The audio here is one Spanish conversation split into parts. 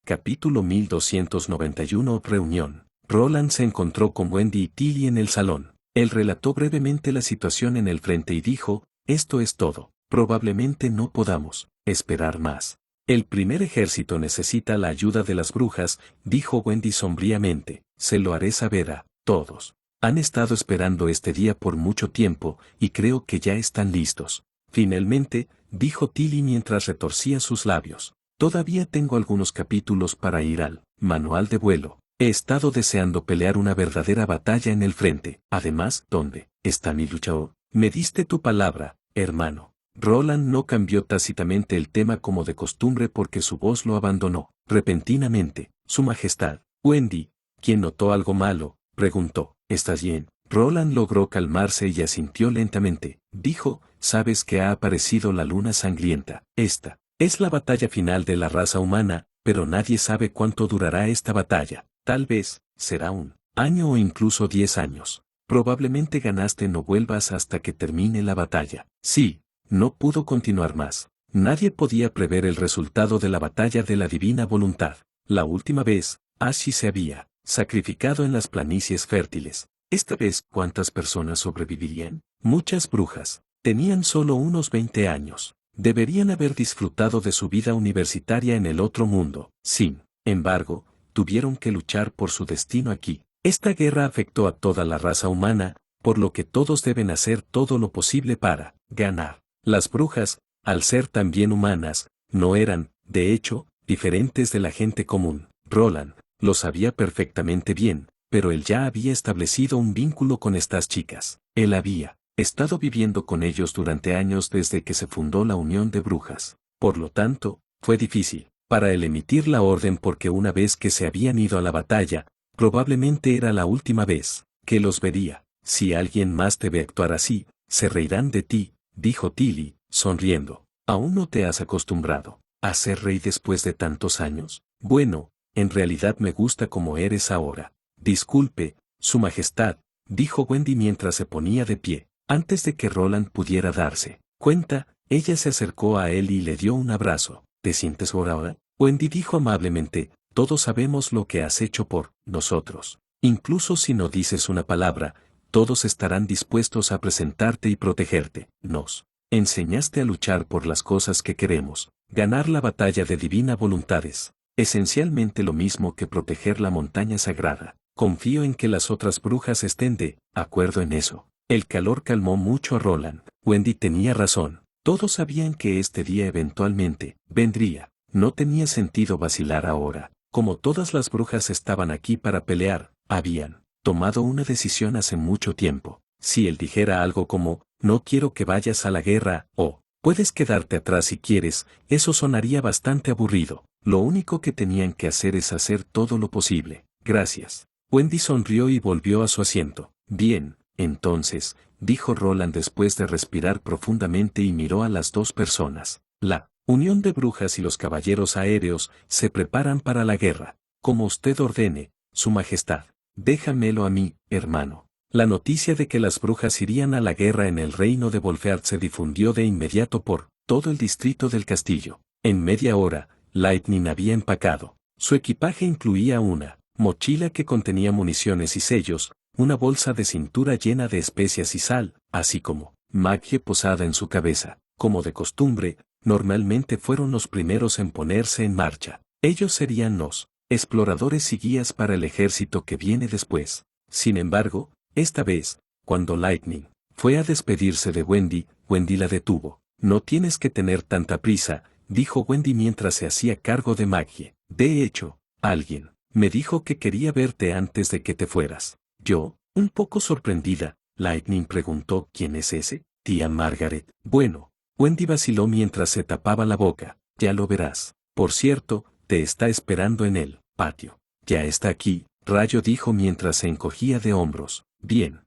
Capítulo 1291 Reunión. Roland se encontró con Wendy y Tilly en el salón. Él relató brevemente la situación en el frente y dijo, esto es todo, probablemente no podamos esperar más. El primer ejército necesita la ayuda de las brujas, dijo Wendy sombríamente, se lo haré saber a todos. Han estado esperando este día por mucho tiempo, y creo que ya están listos. Finalmente, dijo Tilly mientras retorcía sus labios. Todavía tengo algunos capítulos para ir al manual de vuelo. He estado deseando pelear una verdadera batalla en el frente. Además, ¿dónde está mi luchador? Me diste tu palabra, hermano. Roland no cambió tácitamente el tema como de costumbre porque su voz lo abandonó. Repentinamente, Su Majestad, Wendy, quien notó algo malo, preguntó, ¿estás bien? Roland logró calmarse y asintió lentamente. Dijo, sabes que ha aparecido la luna sangrienta. Esta es la batalla final de la raza humana, pero nadie sabe cuánto durará esta batalla. Tal vez será un año o incluso 10 años. Probablemente ganaste, no vuelvas hasta que termine la batalla. Sí, no pudo continuar más. Nadie podía prever el resultado de la batalla de la divina voluntad. La última vez, Ashi se había sacrificado en las planicies fértiles. Esta vez, ¿cuántas personas sobrevivirían? Muchas brujas. Tenían solo unos 20 años. Deberían haber disfrutado de su vida universitaria en el otro mundo. Sin embargo, tuvieron que luchar por su destino aquí. Esta guerra afectó a toda la raza humana, por lo que todos deben hacer todo lo posible para ganar. Las brujas, al ser también humanas, no eran, de hecho, diferentes de la gente común. Roland lo sabía perfectamente bien, pero él ya había establecido un vínculo con estas chicas. Él había estado viviendo con ellos durante años desde que se fundó la Unión de Brujas. Por lo tanto, fue difícil para él emitir la orden porque una vez que se habían ido a la batalla, probablemente era la última vez que los vería. Si alguien más debe actuar así, se reirán de ti, dijo Tilly, sonriendo. ¿Aún no te has acostumbrado a ser rey después de tantos años? Bueno, en realidad me gusta como eres ahora. Disculpe, Su Majestad, dijo Wendy mientras se ponía de pie. Antes de que Roland pudiera darse cuenta, ella se acercó a él y le dio un abrazo. ¿Te sientes mejor ahora? Wendy dijo amablemente, todos sabemos lo que has hecho por nosotros. Incluso si no dices una palabra, todos estarán dispuestos a presentarte y protegerte. Nos enseñaste a luchar por las cosas que queremos. Ganar la batalla de divina voluntades. Esencialmente lo mismo que proteger la montaña sagrada. Confío en que las otras brujas estén de acuerdo en eso. El calor calmó mucho a Roland. Wendy tenía razón. Todos sabían que este día eventualmente vendría. No tenía sentido vacilar ahora. Como todas las brujas estaban aquí para pelear, habían tomado una decisión hace mucho tiempo. Si él dijera algo como, no quiero que vayas a la guerra, o, puedes quedarte atrás si quieres, eso sonaría bastante aburrido. Lo único que tenían que hacer es hacer todo lo posible. Gracias. Wendy sonrió y volvió a su asiento. Bien, entonces, dijo Roland después de respirar profundamente y miró a las dos personas. La Unión de Brujas y los Caballeros Aéreos se preparan para la guerra. Como usted ordene, Su Majestad. Déjamelo a mí, hermano. La noticia de que las brujas irían a la guerra en el reino de Volfeard se difundió de inmediato por todo el distrito del castillo. En media hora, Lightning había empacado. Su equipaje incluía una mochila que contenía municiones y sellos, una bolsa de cintura llena de especias y sal, así como magia posada en su cabeza. Como de costumbre, normalmente fueron los primeros en ponerse en marcha. Ellos serían los exploradores y guías para el ejército que viene después. Sin embargo, esta vez, cuando Lightning fue a despedirse de Wendy, Wendy la detuvo. No tienes que tener tanta prisa, dijo Wendy mientras se hacía cargo de Maggie. De hecho, alguien me dijo que quería verte antes de que te fueras. Yo, un poco sorprendida, Lightning preguntó, ¿quién es ese? Tía Margaret. Bueno, Wendy vaciló mientras se tapaba la boca. Ya lo verás. Por cierto, te está esperando en el patio. Ya está aquí, Rayo dijo mientras se encogía de hombros. Bien.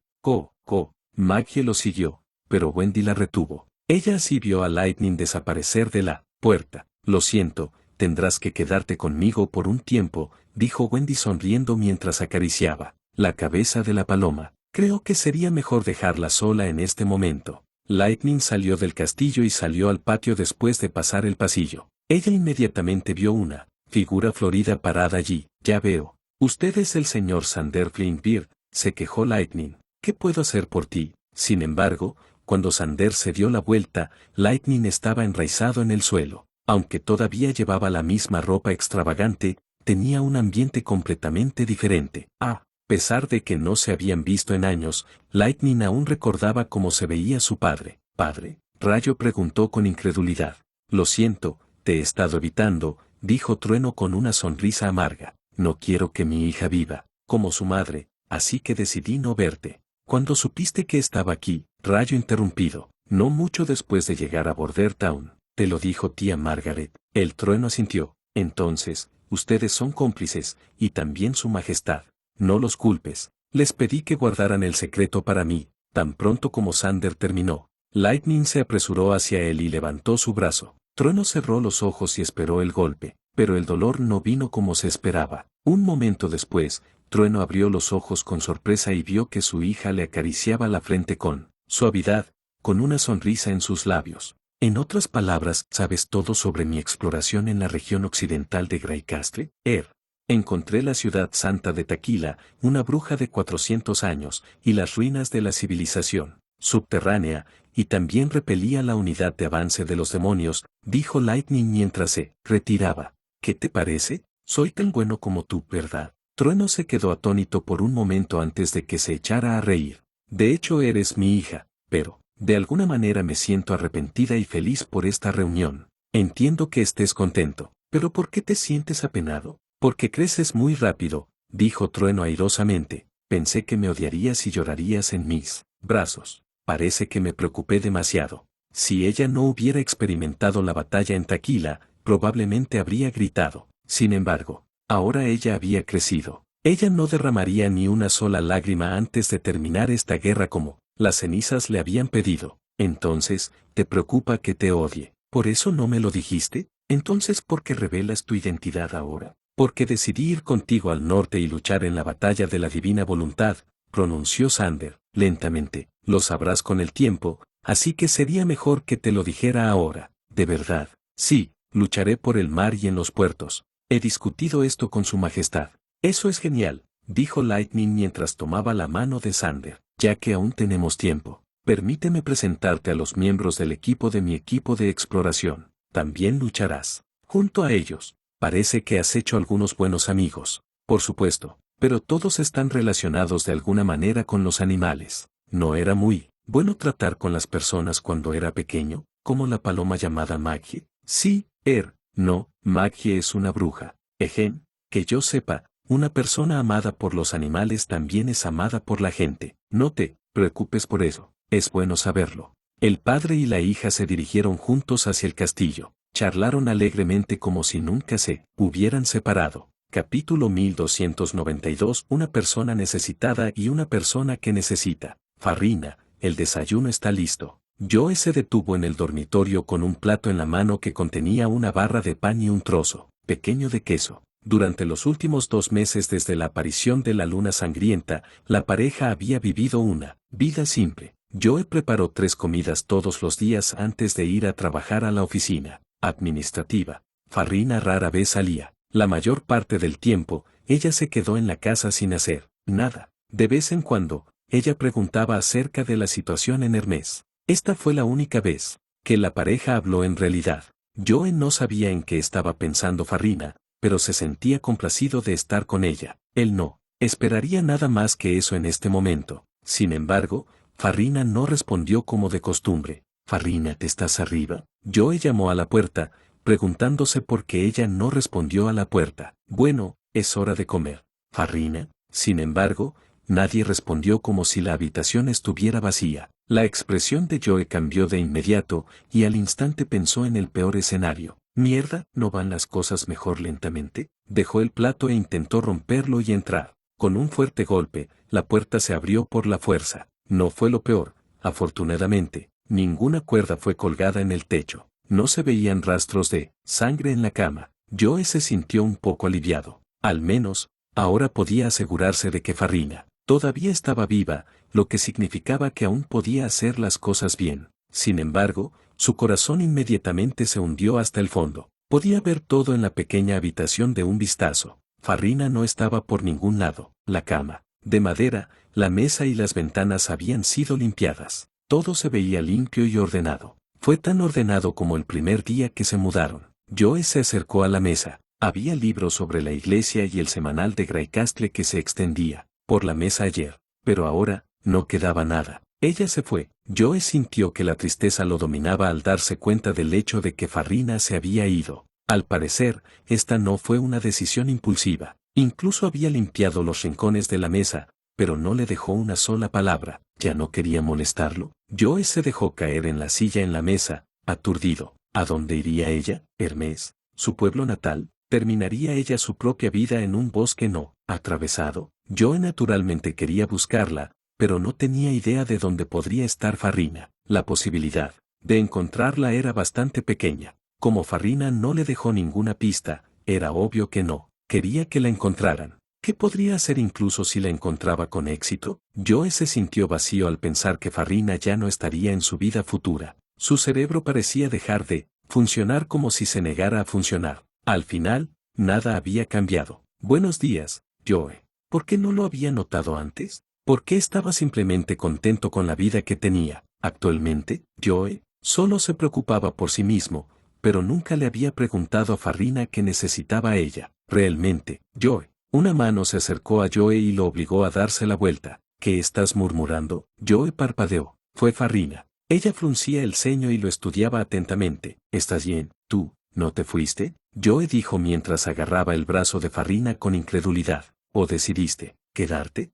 Maggie lo siguió, pero Wendy la retuvo. Ella así vio a Lightning desaparecer de la puerta. Lo siento, tendrás que quedarte conmigo por un tiempo, dijo Wendy sonriendo mientras acariciaba la cabeza de la paloma. Creo que sería mejor dejarla sola en este momento. Lightning salió del castillo y salió al patio después de pasar el pasillo. Ella inmediatamente vio una figura florida parada allí. Ya veo. Usted es el señor Sander Flintbeard, se quejó Lightning. ¿Qué puedo hacer por ti? Sin embargo, cuando Sander se dio la vuelta, Lightning estaba enraizado en el suelo. Aunque todavía llevaba la misma ropa extravagante, tenía un ambiente completamente diferente. A pesar de que no se habían visto en años, Lightning aún recordaba cómo se veía su padre. ¿Padre? Rayo preguntó con incredulidad. Lo siento, te he estado evitando, dijo Trueno con una sonrisa amarga. No quiero que mi hija viva, como su madre, así que decidí no verte. Cuando supiste que estaba aquí, Rayo interrumpido, no mucho después de llegar a Bordertown, te lo dijo tía Margaret. El Trueno asintió. Entonces, ustedes son cómplices, y también su majestad. No los culpes. Les pedí que guardaran el secreto para mí. Tan pronto como Sander terminó, Lightning se apresuró hacia él y levantó su brazo. Trueno cerró los ojos y esperó el golpe, pero el dolor no vino como se esperaba. Un momento después, Trueno abrió los ojos con sorpresa y vio que su hija le acariciaba la frente con suavidad, con una sonrisa en sus labios. En otras palabras, ¿sabes todo sobre mi exploración en la región occidental de Greycastle? Encontré la ciudad santa de Taquila, una bruja de 400 años, y las ruinas de la civilización subterránea, y también repelía la unidad de avance de los demonios, dijo Lightning mientras se retiraba. ¿Qué te parece? Soy tan bueno como tú, ¿verdad? Trueno se quedó atónito por un momento antes de que se echara a reír. De hecho eres mi hija, pero, de alguna manera me siento arrepentida y feliz por esta reunión. Entiendo que estés contento, pero ¿por qué te sientes apenado? Porque creces muy rápido, dijo Trueno airosamente. Pensé que me odiarías y llorarías en mis brazos. Parece que me preocupé demasiado. Si ella no hubiera experimentado la batalla en Taquila, probablemente habría gritado. Sin embargo, ahora ella había crecido. Ella no derramaría ni una sola lágrima antes de terminar esta guerra como las cenizas le habían pedido. Entonces, ¿te preocupa que te odie? ¿Por eso no me lo dijiste? Entonces, ¿por qué revelas tu identidad ahora? Porque decidí ir contigo al norte y luchar en la batalla de la divina voluntad, pronunció Sander, lentamente. Lo sabrás con el tiempo, así que sería mejor que te lo dijera ahora. ¿De verdad? Sí, lucharé por el mar y en los puertos. He discutido esto con su majestad. Eso es genial, dijo Lightning mientras tomaba la mano de Sander. Ya que aún tenemos tiempo, permíteme presentarte a los miembros del equipo de mi equipo de exploración. También lucharás. Junto a ellos, parece que has hecho algunos buenos amigos. Por supuesto, pero todos están relacionados de alguna manera con los animales. ¿No era muy bueno tratar con las personas cuando era pequeño, como la paloma llamada Maggie? Sí, no, Maggie es una bruja. Que yo sepa, una persona amada por los animales también es amada por la gente. No te preocupes por eso, es bueno saberlo. El padre y la hija se dirigieron juntos hacia el castillo. Charlaron alegremente como si nunca se hubieran separado. Capítulo 1292. Una persona necesitada y una persona que necesita. Farrina, el desayuno está listo. Joe se detuvo en el dormitorio con un plato en la mano que contenía una barra de pan y un trozo pequeño de queso. Durante los últimos 2 meses desde la aparición de la luna sangrienta, la pareja había vivido una vida simple. Joe preparó 3 comidas todos los días antes de ir a trabajar a la oficina administrativa. Farrina rara vez salía. La mayor parte del tiempo, ella se quedó en la casa sin hacer nada. De vez en cuando, ella preguntaba acerca de la situación en Hermes. Esta fue la única vez que la pareja habló en realidad. Joe no sabía en qué estaba pensando Farrina, pero se sentía complacido de estar con ella. Él no esperaría nada más que eso en este momento. Sin embargo, Farrina no respondió como de costumbre. Farrina, ¿te estás arriba? Joe llamó a la puerta, preguntándose por qué ella no respondió a la puerta. Bueno, es hora de comer. Farrina, sin embargo, nadie respondió como si la habitación estuviera vacía. La expresión de Joe cambió de inmediato y al instante pensó en el peor escenario. Mierda, ¿no van las cosas mejor lentamente? Dejó el plato e intentó romperlo y entrar. Con un fuerte golpe, la puerta se abrió por la fuerza. No fue lo peor, afortunadamente, ninguna cuerda fue colgada en el techo. No se veían rastros de sangre en la cama. Joe se sintió un poco aliviado. Al menos, ahora podía asegurarse de que Farrina todavía estaba viva, lo que significaba que aún podía hacer las cosas bien. Sin embargo, su corazón inmediatamente se hundió hasta el fondo. Podía ver todo en la pequeña habitación de un vistazo. Farrina no estaba por ningún lado. La cama, de madera, la mesa y las ventanas habían sido limpiadas. Todo se veía limpio y ordenado. Fue tan ordenado como el primer día que se mudaron. Joe se acercó a la mesa. Había libros sobre la iglesia y el semanal de Greycastle que se extendía por la mesa ayer, pero ahora no quedaba nada. Ella se fue. Joe sintió que la tristeza lo dominaba al darse cuenta del hecho de que Farrina se había ido. Al parecer, esta no fue una decisión impulsiva. Incluso había limpiado los rincones de la mesa, pero no le dejó una sola palabra. ¿Ya no quería molestarlo? Joe se dejó caer en la silla en la mesa, aturdido. ¿A dónde iría ella? Hermes, su pueblo natal. ¿Terminaría ella su propia vida en un bosque no atravesado? Joe naturalmente quería buscarla, pero no tenía idea de dónde podría estar Farrina. La posibilidad de encontrarla era bastante pequeña. Como Farrina no le dejó ninguna pista, era obvio que no quería que la encontraran. ¿Qué podría hacer incluso si la encontraba con éxito? Joe se sintió vacío al pensar que Farrina ya no estaría en su vida futura. Su cerebro parecía dejar de funcionar como si se negara a funcionar. Al final, nada había cambiado. Buenos días, Joe. ¿Por qué no lo había notado antes? ¿Por qué estaba simplemente contento con la vida que tenía? Actualmente, Joe solo se preocupaba por sí mismo, pero nunca le había preguntado a Farrina qué necesitaba ella. Realmente, Joe. Una mano se acercó a Joe y lo obligó a darse la vuelta. ¿Qué estás murmurando? Joe parpadeó. Fue Farrina. Ella fruncía el ceño y lo estudiaba atentamente. ¿Estás bien? ¿Tú no te fuiste? Joe dijo mientras agarraba el brazo de Farrina con incredulidad. ¿O decidiste quedarte?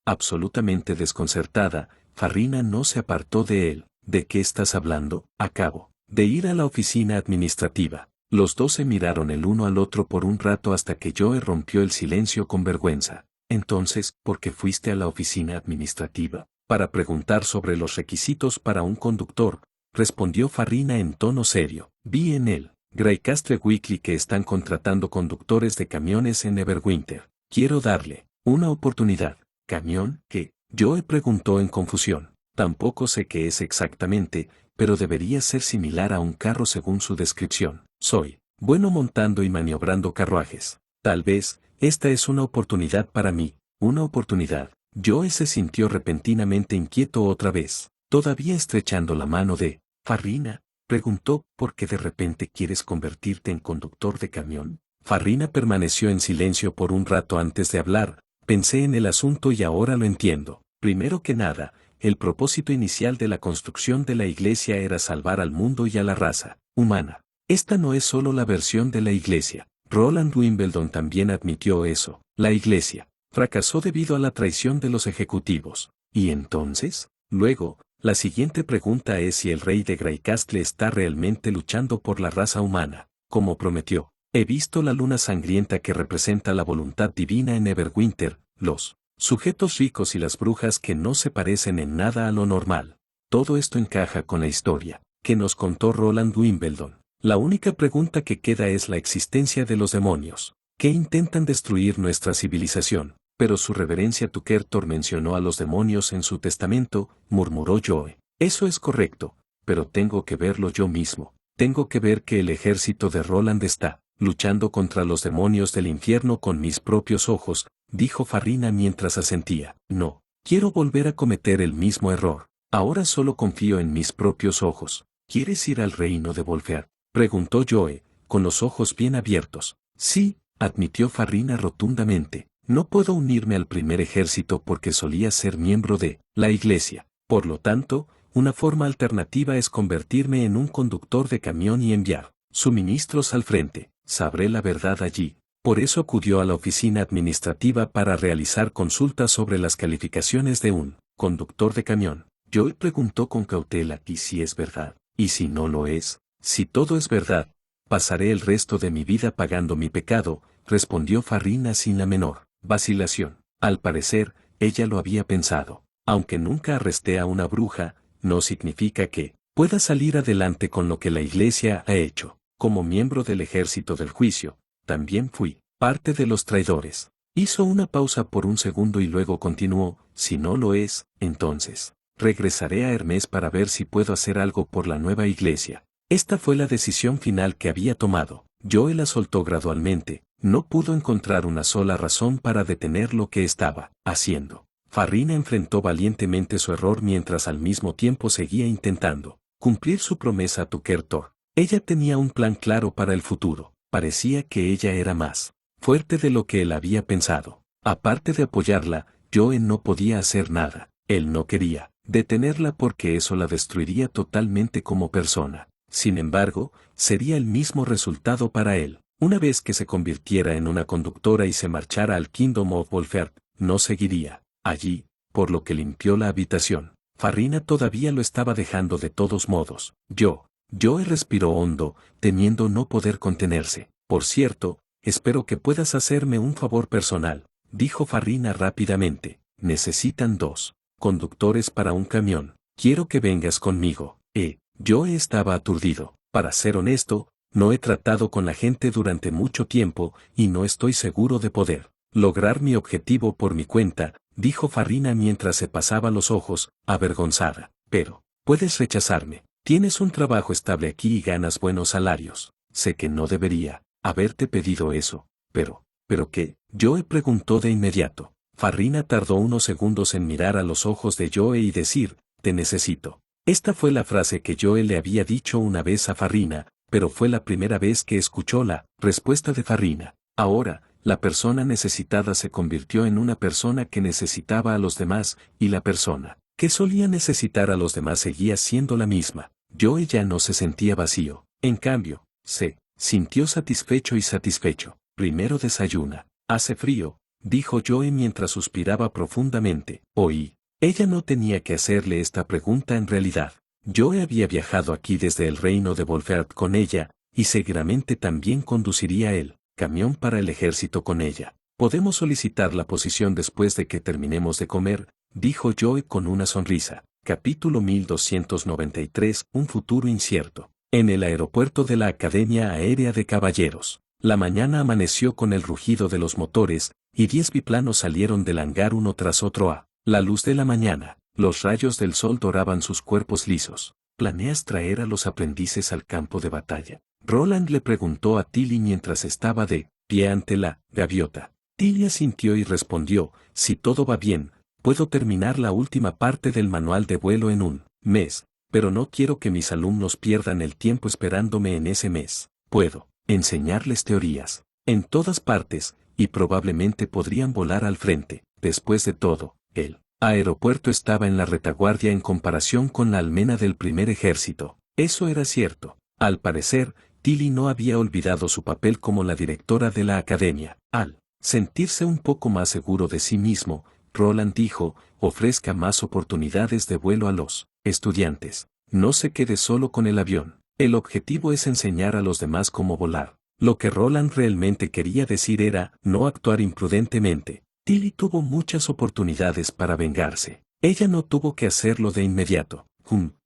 Absolutamente desconcertada, Farrina no se apartó de él. ¿De qué estás hablando? Acabo de ir a la oficina administrativa. Los dos se miraron el uno al otro por un rato hasta que Joe rompió el silencio con vergüenza. Entonces, ¿por qué fuiste a la oficina administrativa? Para preguntar sobre los requisitos para un conductor, respondió Farrina en tono serio. Vi en el Greycastle Weekly que están contratando conductores de camiones en Neverwinter. Quiero darle una oportunidad. ¿Camión? ¿Qué? Joe preguntó en confusión. Tampoco sé qué es exactamente, pero debería ser similar a un carro según su descripción. Soy bueno montando y maniobrando carruajes. Tal vez, esta es una oportunidad para mí. Una oportunidad. Joe se sintió repentinamente inquieto otra vez. Todavía estrechando la mano de Farrina, preguntó, ¿por qué de repente quieres convertirte en conductor de camión? Farrina permaneció en silencio por un rato antes de hablar. Pensé en el asunto y ahora lo entiendo. Primero que nada, el propósito inicial de la construcción de la iglesia era salvar al mundo y a la raza humana. Esta no es solo la versión de la iglesia. Roland Wimbledon también admitió eso. La iglesia fracasó debido a la traición de los ejecutivos. ¿Y entonces? Luego, la siguiente pregunta es si el rey de Greycastle está realmente luchando por la raza humana, como prometió. He visto la luna sangrienta que representa la voluntad divina en Neverwinter, los sujetos ricos y las brujas que no se parecen en nada a lo normal. Todo esto encaja con la historia que nos contó Roland Wimbledon. La única pregunta que queda es la existencia de los demonios, que intentan destruir nuestra civilización. Pero su reverencia Tukertor mencionó a los demonios en su testamento, murmuró Joe. Eso es correcto, pero tengo que verlo yo mismo. Tengo que ver que el ejército de Roland está luchando contra los demonios del infierno con mis propios ojos, dijo Farrina mientras asentía. No, quiero volver a cometer el mismo error. Ahora solo confío en mis propios ojos. ¿Quieres ir al reino de Volfear? Preguntó Joe, con los ojos bien abiertos. Sí, admitió Farrina rotundamente. No puedo unirme al primer ejército porque solía ser miembro de la iglesia. Por lo tanto, una forma alternativa es convertirme en un conductor de camión y enviar suministros al frente. Sabré la verdad allí. Por eso acudió a la oficina administrativa para realizar consultas sobre las calificaciones de un conductor de camión. Joe preguntó con cautela y si es verdad. Y si no lo es, si todo es verdad, pasaré el resto de mi vida pagando mi pecado, respondió Farrina sin la menor vacilación. Al parecer, ella lo había pensado. Aunque nunca arresté a una bruja, no significa que pueda salir adelante con lo que la iglesia ha hecho. Como miembro del ejército del juicio, también fui parte de los traidores. Hizo una pausa por un segundo y luego continuó, si no lo es, entonces regresaré a Hermes para ver si puedo hacer algo por la nueva iglesia. Esta fue la decisión final que había tomado. Joe la soltó gradualmente, no pudo encontrar una sola razón para detener lo que estaba haciendo. Farina enfrentó valientemente su error mientras al mismo tiempo seguía intentando cumplir su promesa a Tucker Thor. Ella tenía un plan claro para el futuro. Parecía que ella era más fuerte de lo que él había pensado. Aparte de apoyarla, Joe no podía hacer nada. Él no quería detenerla porque eso la destruiría totalmente como persona. Sin embargo, sería el mismo resultado para él. Una vez que se convirtiera en una conductora y se marchara al Kingdom of Wolfheart, no seguiría allí, por lo que limpió la habitación. Farina todavía lo estaba dejando de todos modos. Joe respiró hondo, temiendo no poder contenerse. Por cierto, espero que puedas hacerme un favor personal, dijo Farina rápidamente. Necesitan 2 conductores para un camión. Quiero que vengas conmigo. Joe estaba aturdido. Para ser honesto, no he tratado con la gente durante mucho tiempo y no estoy seguro de poder lograr mi objetivo por mi cuenta, dijo Farina mientras se pasaba los ojos, avergonzada. Pero, puedes rechazarme. Tienes un trabajo estable aquí y ganas buenos salarios. Sé que no debería haberte pedido eso, ¿pero qué? Joe preguntó de inmediato. Farina tardó unos segundos en mirar a los ojos de Joe y decir, te necesito. Esta fue la frase que Joe le había dicho una vez a Farina, pero fue la primera vez que escuchó la respuesta de Farina. Ahora, la persona necesitada se convirtió en una persona que necesitaba a los demás, y la persona que solía necesitar a los demás seguía siendo la misma. Joe ya no se sentía vacío. En cambio, se sintió satisfecho y satisfecho. Primero desayuna. Hace frío, dijo Joe mientras suspiraba profundamente. Oí. Ella no tenía que hacerle esta pregunta en realidad. Joe había viajado aquí desde el reino de Wolfheart con ella, y seguramente también conduciría el camión para el ejército con ella. Podemos solicitar la posición después de que terminemos de comer, dijo Joe con una sonrisa. Capítulo 1293, un futuro incierto. En el aeropuerto de la Academia Aérea de Caballeros. La mañana amaneció con el rugido de los motores, y 10 biplanos salieron del hangar uno tras otro a la luz de la mañana. Los rayos del sol doraban sus cuerpos lisos. ¿Planeas traer a los aprendices al campo de batalla? Roland le preguntó a Tilly mientras estaba de pie ante la gaviota. Tilly asintió y respondió, si todo va bien, puedo terminar la última parte del manual de vuelo en un mes, pero no quiero que mis alumnos pierdan el tiempo esperándome en ese mes. Puedo enseñarles teorías en todas partes, y probablemente podrían volar al frente. Después de todo, el aeropuerto estaba en la retaguardia en comparación con la almena del primer ejército. Eso era cierto. Al parecer, Tilly no había olvidado su papel como la directora de la academia. Al sentirse un poco más seguro de sí mismo, Roland dijo, ofrezca más oportunidades de vuelo a los estudiantes. No se quede solo con el avión. El objetivo es enseñar a los demás cómo volar. Lo que Roland realmente quería decir era, no actuar imprudentemente. Tilly tuvo muchas oportunidades para vengarse. Ella no tuvo que hacerlo de inmediato.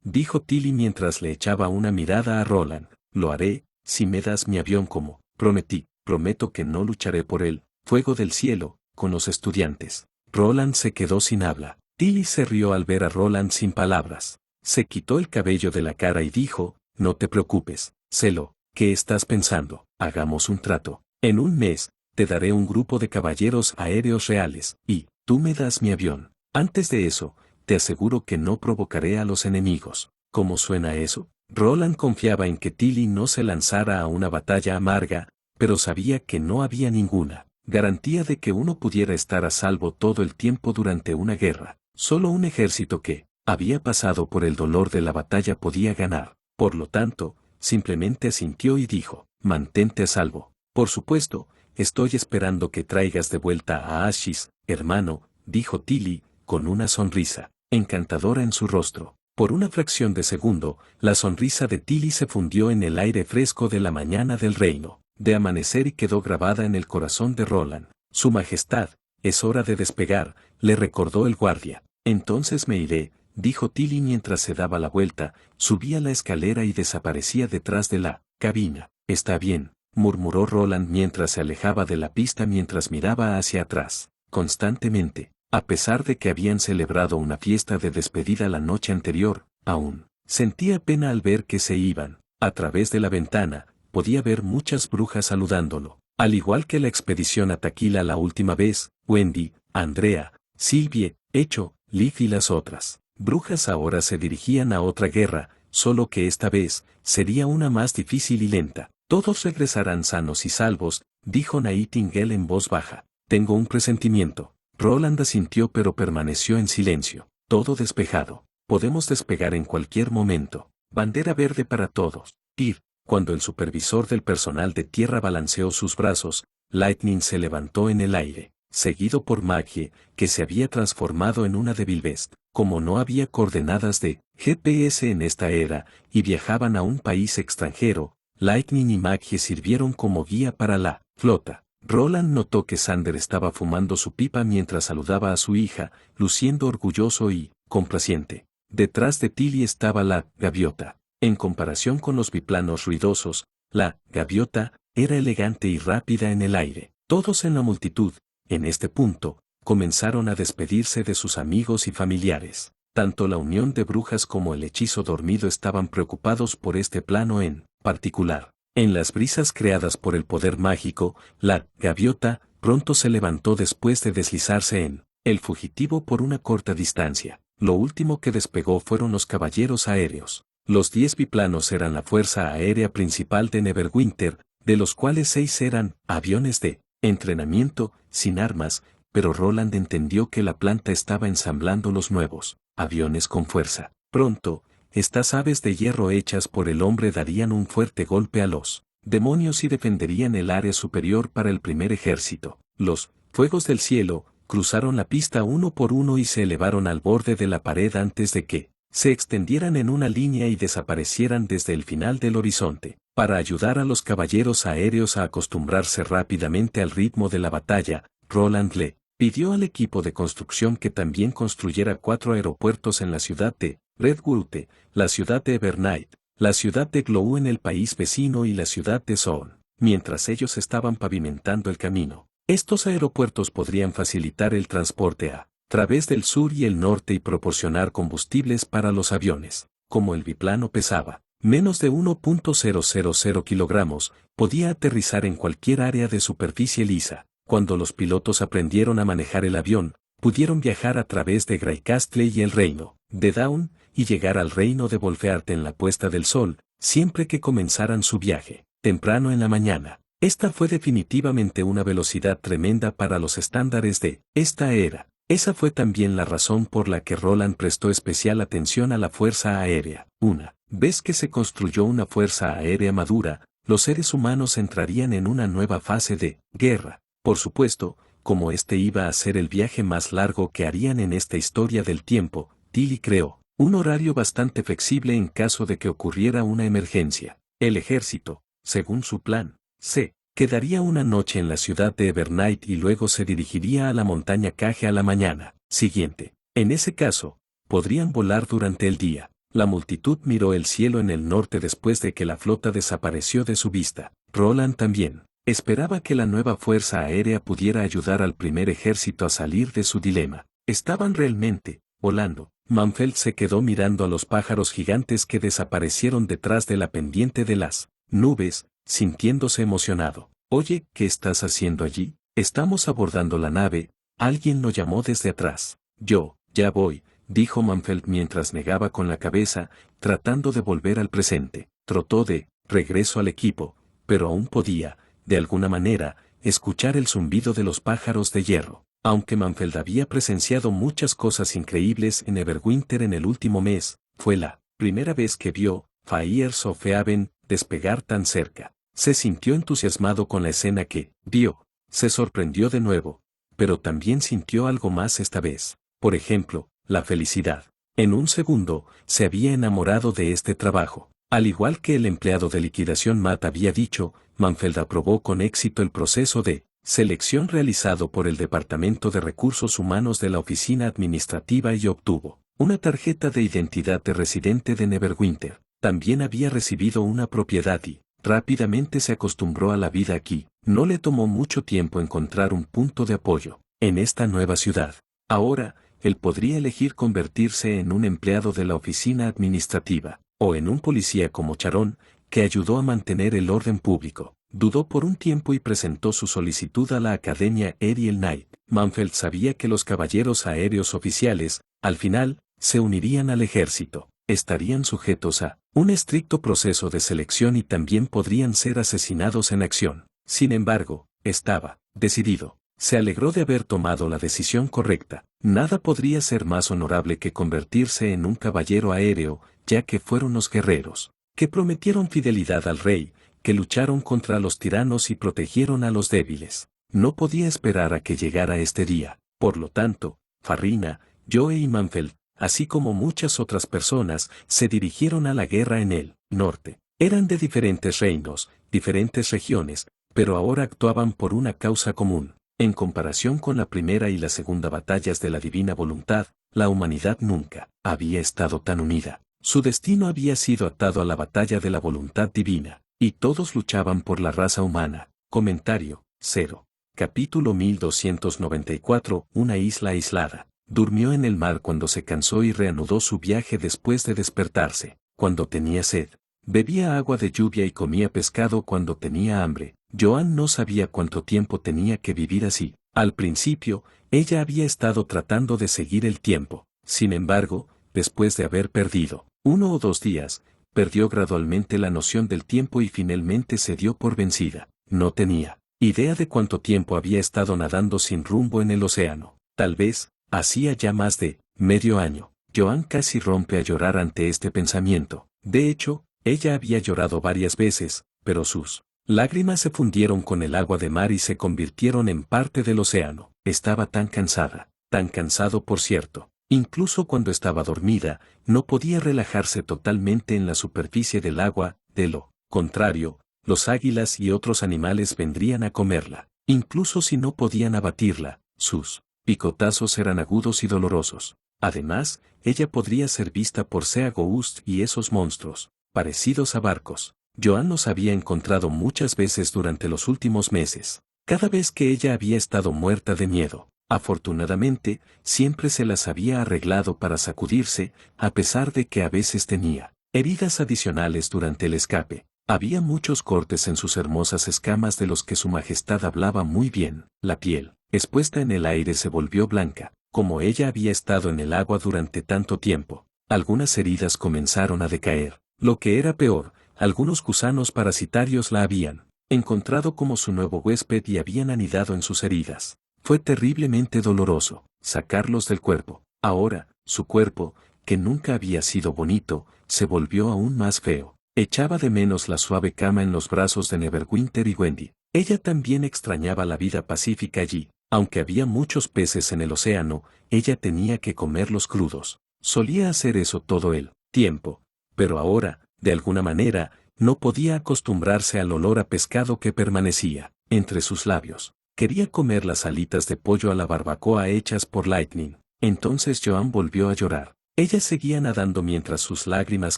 Dijo Tilly mientras le echaba una mirada a Roland. Lo haré, si me das mi avión como prometí. Prometo que no lucharé por el fuego del cielo, con los estudiantes. Roland se quedó sin habla. Tilly se rió al ver a Roland sin palabras. Se quitó el cabello de la cara y dijo, no te preocupes, Celo, ¿qué estás pensando? Hagamos un trato. En un mes, te daré un grupo de caballeros aéreos reales, y tú me das mi avión. Antes de eso, te aseguro que no provocaré a los enemigos. ¿Cómo suena eso? Roland confiaba en que Tilly no se lanzara a una batalla amarga, pero sabía que no había ninguna garantía de que uno pudiera estar a salvo todo el tiempo durante una guerra. Solo un ejército que había pasado por el dolor de la batalla podía ganar. Por lo tanto, simplemente asintió y dijo, mantente a salvo. Por supuesto, estoy esperando que traigas de vuelta a Ashis, hermano, dijo Tilly, con una sonrisa encantadora en su rostro. Por una fracción de segundo, la sonrisa de Tilly se fundió en el aire fresco de la mañana del reino de amanecer y quedó grabada en el corazón de Roland. Su Majestad, es hora de despegar, le recordó el guardia. Entonces me iré, dijo Tilly mientras se daba la vuelta, subía la escalera y desaparecía detrás de la cabina. Está bien, murmuró Roland mientras se alejaba de la pista mientras miraba hacia atrás. Constantemente, a pesar de que habían celebrado una fiesta de despedida la noche anterior, aún sentía pena al ver que se iban. A través de la ventana, podía ver muchas brujas saludándolo. Al igual que la expedición a Taquila la última vez, Wendy, Andrea, Sylvie, Echo, Liv y las otras brujas ahora se dirigían a otra guerra, solo que esta vez sería una más difícil y lenta. Todos regresarán sanos y salvos, dijo Nightingale en voz baja. Tengo un presentimiento. Roland asintió pero permaneció en silencio. Todo despejado. Podemos despegar en cualquier momento. Bandera verde para todos. Ir. Cuando el supervisor del personal de tierra balanceó sus brazos, Lightning se levantó en el aire, seguido por Maggie, que se había transformado en una Devil Beast. Como no había coordenadas de GPS en esta era, y viajaban a un país extranjero, Lightning y Maggie sirvieron como guía para la flota. Roland notó que Xander estaba fumando su pipa mientras saludaba a su hija, luciendo orgulloso y complaciente. Detrás de Tilly estaba la gaviota. En comparación con los biplanos ruidosos, la gaviota era elegante y rápida en el aire. Todos en la multitud, en este punto, comenzaron a despedirse de sus amigos y familiares. Tanto la unión de brujas como el hechizo dormido estaban preocupados por este plano en particular. En las brisas creadas por el poder mágico, la gaviota pronto se levantó después de deslizarse en el fugitivo por una corta distancia. Lo último que despegó fueron los caballeros aéreos. Los 10 biplanos eran la fuerza aérea principal de Neverwinter, de los cuales 6 eran aviones de entrenamiento, sin armas, pero Roland entendió que la planta estaba ensamblando los nuevos aviones con fuerza. Pronto, estas aves de hierro hechas por el hombre darían un fuerte golpe a los demonios y defenderían el área superior para el primer ejército. Los fuegos del cielo cruzaron la pista uno por uno y se elevaron al borde de la pared antes de que se extendieran en una línea y desaparecieran desde el final del horizonte. Para ayudar a los caballeros aéreos a acostumbrarse rápidamente al ritmo de la batalla, Roland le pidió al equipo de construcción que también construyera 4 aeropuertos en la ciudad de Redwood, la ciudad de Evernight, la ciudad de Glow en el país vecino y la ciudad de Zone, mientras ellos estaban pavimentando el camino. Estos aeropuertos podrían facilitar el transporte a través del sur y el norte y proporcionar combustibles para los aviones. Como el biplano pesaba menos de 1.000 kilogramos, podía aterrizar en cualquier área de superficie lisa. Cuando los pilotos aprendieron a manejar el avión, pudieron viajar a través de Greycastle y el reino de Dawn, y llegar al reino de Wolfeart en la puesta del sol, siempre que comenzaran su viaje, temprano en la mañana. Esta fue definitivamente una velocidad tremenda para los estándares de esta era. Esa fue también la razón por la que Roland prestó especial atención a la fuerza aérea. Una vez que se construyó una fuerza aérea madura, los seres humanos entrarían en una nueva fase de guerra. Por supuesto, como este iba a ser el viaje más largo que harían en esta historia del tiempo, Tilly creó un horario bastante flexible en caso de que ocurriera una emergencia. El ejército, según su plan, se quedaría una noche en la ciudad de Evernight y luego se dirigiría a la montaña Cage a la mañana siguiente. En ese caso, podrían volar durante el día. La multitud miró el cielo en el norte después de que la flota desapareció de su vista. Roland también esperaba que la nueva fuerza aérea pudiera ayudar al primer ejército a salir de su dilema. Estaban realmente volando. Manfeld se quedó mirando a los pájaros gigantes que desaparecieron detrás de la pendiente de las nubes, sintiéndose emocionado. Oye, ¿qué estás haciendo allí? Estamos abordando la nave, alguien lo llamó desde atrás. Yo, ya voy, dijo Manfeld mientras negaba con la cabeza, tratando de volver al presente. Trotó de regreso al equipo, pero aún podía, de alguna manera, escuchar el zumbido de los pájaros de hierro. Aunque Manfeld había presenciado muchas cosas increíbles en Everwinter en el último mes, fue la primera vez que vio Fires of Haven despegar tan cerca. Se sintió entusiasmado con la escena que vio, se sorprendió de nuevo, pero también sintió algo más esta vez. Por ejemplo, la felicidad. En un segundo, se había enamorado de este trabajo. Al igual que el empleado de liquidación Matt había dicho, Manfeld aprobó con éxito el proceso de selección realizado por el Departamento de Recursos Humanos de la Oficina Administrativa y obtuvo una tarjeta de identidad de residente de Neverwinter. También había recibido una propiedad y rápidamente se acostumbró a la vida aquí. No le tomó mucho tiempo encontrar un punto de apoyo en esta nueva ciudad. Ahora, él podría elegir convertirse en un empleado de la oficina administrativa, o en un policía como Charon, que ayudó a mantener el orden público. Dudó por un tiempo y presentó su solicitud a la Academia Ariel Knight. Manfred sabía que los caballeros aéreos oficiales, al final, se unirían al ejército. Estarían sujetos a un estricto proceso de selección y también podrían ser asesinados en acción. Sin embargo, estaba decidido. Se alegró de haber tomado la decisión correcta. Nada podría ser más honorable que convertirse en un caballero aéreo, ya que fueron los guerreros que prometieron fidelidad al rey, que lucharon contra los tiranos y protegieron a los débiles. No podía esperar a que llegara este día. Por lo tanto, Farrina, Joe y Manfred, así como muchas otras personas, se dirigieron a la guerra en el norte. Eran de diferentes reinos, diferentes regiones, pero ahora actuaban por una causa común. En comparación con la primera y la segunda batallas de la divina voluntad, la humanidad nunca había estado tan unida. Su destino había sido atado a la batalla de la voluntad divina, y todos luchaban por la raza humana. Comentario 0. Capítulo 1294. Una isla aislada. Durmió en el mar cuando se cansó y reanudó su viaje después de despertarse. Cuando tenía sed, bebía agua de lluvia y comía pescado cuando tenía hambre. Joan no sabía cuánto tiempo tenía que vivir así. Al principio, ella había estado tratando de seguir el tiempo. Sin embargo, después de haber perdido 1 o 2 días, perdió gradualmente la noción del tiempo y finalmente se dio por vencida. No tenía idea de cuánto tiempo había estado nadando sin rumbo en el océano. Tal vez, hacía ya más de medio año. Joan casi rompe a llorar ante este pensamiento. De hecho, ella había llorado varias veces, pero sus lágrimas se fundieron con el agua de mar y se convirtieron en parte del océano. Estaba tan cansada, tan cansado por cierto. Incluso cuando estaba dormida, no podía relajarse totalmente en la superficie del agua, de lo contrario, los águilas y otros animales vendrían a comerla. Incluso si no podían abatirla, sus picotazos eran agudos y dolorosos. Además, ella podría ser vista por Sea Ghost y esos monstruos, parecidos a barcos. Joan los había encontrado muchas veces durante los últimos meses. Cada vez que ella había estado muerta de miedo. Afortunadamente, siempre se las había arreglado para sacudirse, a pesar de que a veces tenía heridas adicionales durante el escape. Había muchos cortes en sus hermosas escamas de los que su majestad hablaba muy bien. La piel, expuesta en el aire, se volvió blanca, como ella había estado en el agua durante tanto tiempo. Algunas heridas comenzaron a decaer. Lo que era peor, algunos gusanos parasitarios la habían encontrado como su nuevo huésped y habían anidado en sus heridas. Fue terriblemente doloroso sacarlos del cuerpo. Ahora, su cuerpo, que nunca había sido bonito, se volvió aún más feo. Echaba de menos la suave cama en los brazos de Neverwinter y Wendy. Ella también extrañaba la vida pacífica allí. Aunque había muchos peces en el océano, ella tenía que comerlos crudos. Solía hacer eso todo el tiempo. Pero ahora, de alguna manera, no podía acostumbrarse al olor a pescado que permanecía entre sus labios. Quería comer las alitas de pollo a la barbacoa hechas por Lightning. Entonces Joan volvió a llorar. Ella seguía nadando mientras sus lágrimas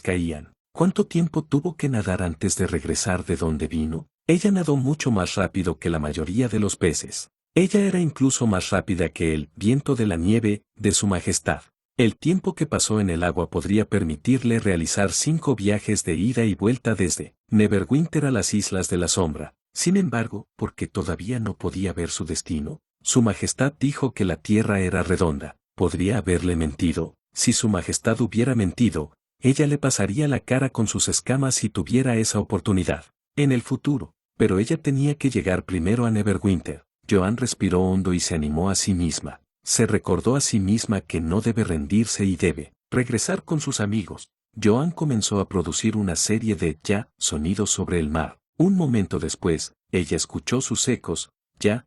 caían. ¿Cuánto tiempo tuvo que nadar antes de regresar de donde vino? Ella nadó mucho más rápido que la mayoría de los peces. Ella era incluso más rápida que el viento de la nieve de su majestad. El tiempo que pasó en el agua podría permitirle realizar 5 viajes de ida y vuelta desde Neverwinter a las Islas de la Sombra. Sin embargo, porque todavía no podía ver su destino, su majestad dijo que la tierra era redonda. ¿Podría haberle mentido? Si su majestad hubiera mentido, ella le pasaría la cara con sus escamas si tuviera esa oportunidad en el futuro. Pero ella tenía que llegar primero a Neverwinter. Joan respiró hondo y se animó a sí misma. Se recordó a sí misma que no debe rendirse y debe regresar con sus amigos. Joan comenzó a producir una serie de sonidos sobre el mar. Un momento después, ella escuchó sus ecos. Ya.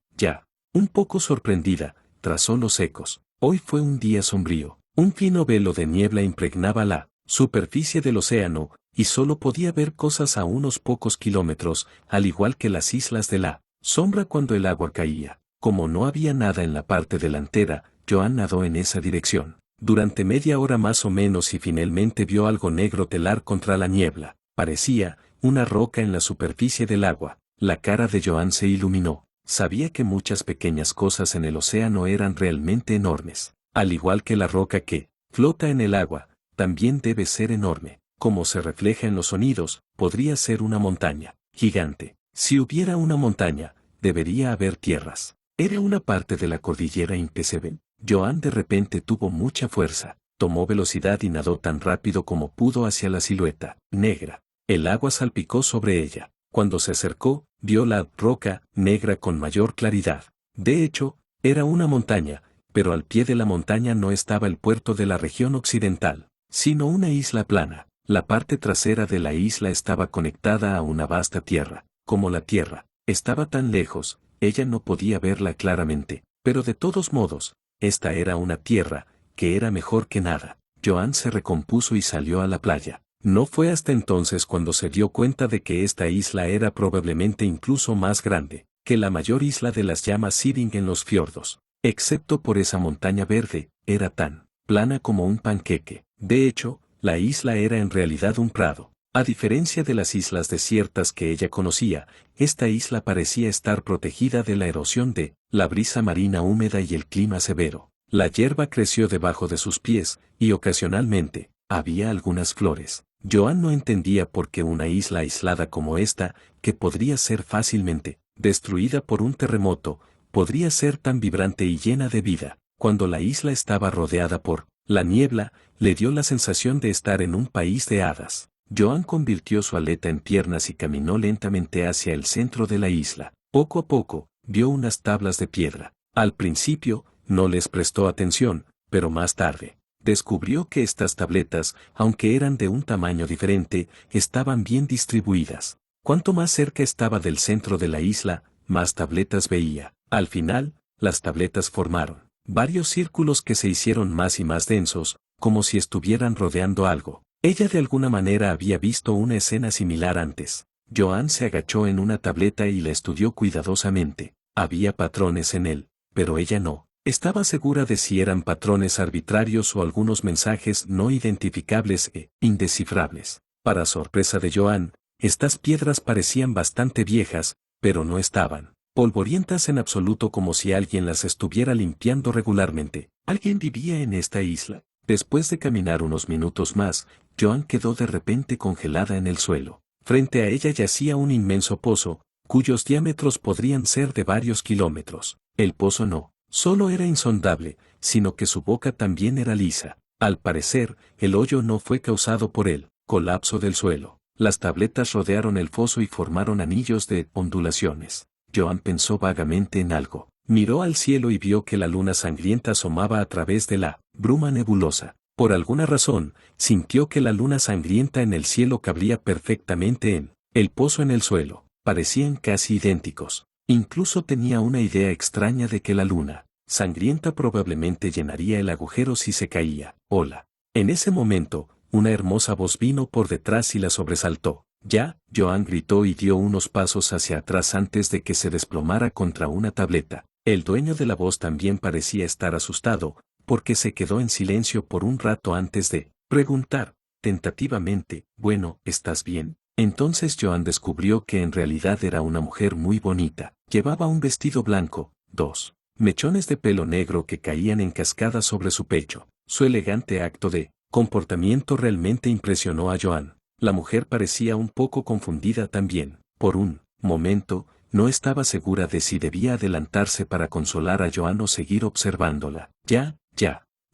Un poco sorprendida, trazó los ecos. Hoy fue un día sombrío. Un fino velo de niebla impregnaba la superficie del océano, y solo podía ver cosas a unos pocos kilómetros, al igual que las islas de la sombra cuando el agua caía. Como no había nada en la parte delantera, Joan nadó en esa dirección. Durante media hora más o menos y finalmente vio algo negro telar contra la niebla. Parecía una roca en la superficie del agua. La cara de Joan se iluminó. Sabía que muchas pequeñas cosas en el océano eran realmente enormes. Al igual que la roca que flota en el agua, también debe ser enorme. como se refleja en los sonidos, podría ser una montaña gigante. Si hubiera una montaña, debería haber tierras. Era una parte de la cordillera Impeccable. Joan de repente tuvo mucha fuerza, tomó velocidad y nadó tan rápido como pudo hacia la silueta negra. El agua salpicó sobre ella. Cuando se acercó, vio la roca negra con mayor claridad. De hecho, era una montaña, pero al pie de la montaña no estaba el puerto de la región occidental, sino una isla plana. La parte trasera de la isla estaba conectada a una vasta tierra. Como la tierra estaba tan lejos, ella no podía verla claramente, pero de todos modos, esta era una tierra, que era mejor que nada. Joan se recompuso y salió a la playa. No fue hasta entonces cuando se dio cuenta de que esta isla era probablemente incluso más grande que la mayor isla de las llamas Siding en los fiordos. Excepto por esa montaña verde, era tan plana como un panqueque. De hecho, la isla era en realidad un prado. A diferencia de las islas desiertas que ella conocía, esta isla parecía estar protegida de la erosión de la brisa marina húmeda y el clima severo. La hierba creció debajo de sus pies, y ocasionalmente, había algunas flores. Joan no entendía por qué una isla aislada como esta, que podría ser fácilmente destruida por un terremoto, podría ser tan vibrante y llena de vida. Cuando la isla estaba rodeada por la niebla, le dio la sensación de estar en un país de hadas. Joan convirtió su aleta en piernas y caminó lentamente hacia el centro de la isla. Poco a poco, vio unas tablas de piedra. Al principio, no les prestó atención, pero más tarde, descubrió que estas tabletas, aunque eran de un tamaño diferente, estaban bien distribuidas. Cuanto más cerca estaba del centro de la isla, más tabletas veía. Al final, las tabletas formaron varios círculos que se hicieron más y más densos, como si estuvieran rodeando algo. Ella de alguna manera había visto una escena similar antes. Joan se agachó en una tableta y la estudió cuidadosamente. Había patrones en él, pero ella no. Estaba segura de si eran patrones arbitrarios o algunos mensajes no identificables e indescifrables. Para sorpresa de Joan, estas piedras parecían bastante viejas, pero no estaban polvorientas en absoluto, como si alguien las estuviera limpiando regularmente. ¿Alguien vivía en esta isla? Después de caminar unos minutos más, Joan quedó de repente congelada en el suelo. Frente a ella yacía un inmenso pozo, cuyos diámetros podrían ser de varios kilómetros. El pozo no solo era insondable, sino que su boca también era lisa. Al parecer, el hoyo no fue causado por el colapso del suelo. Las tabletas rodearon el foso y formaron anillos de ondulaciones. Joan pensó vagamente en algo. Miró al cielo y vio que la luna sangrienta asomaba a través de la bruma nebulosa. Por alguna razón, sintió que la luna sangrienta en el cielo cabría perfectamente en el pozo en el suelo. Parecían casi idénticos. Incluso tenía una idea extraña de que la luna sangrienta probablemente llenaría el agujero si se caía. Hola. En ese momento, una hermosa voz vino por detrás y la sobresaltó. Ya, Joan gritó y dio unos pasos hacia atrás antes de que se desplomara contra una tableta. El dueño de la voz también parecía estar asustado, porque se quedó en silencio por un rato antes de preguntar, tentativamente, «Bueno, ¿estás bien?». Entonces Joan descubrió que en realidad era una mujer muy bonita. Llevaba un vestido blanco, dos mechones de pelo negro que caían en cascada sobre su pecho. Su elegante acto de comportamiento realmente impresionó a Joan. La mujer parecía un poco confundida también. Por un momento, no estaba segura de si debía adelantarse para consolar a Joan o seguir observándola. Ya.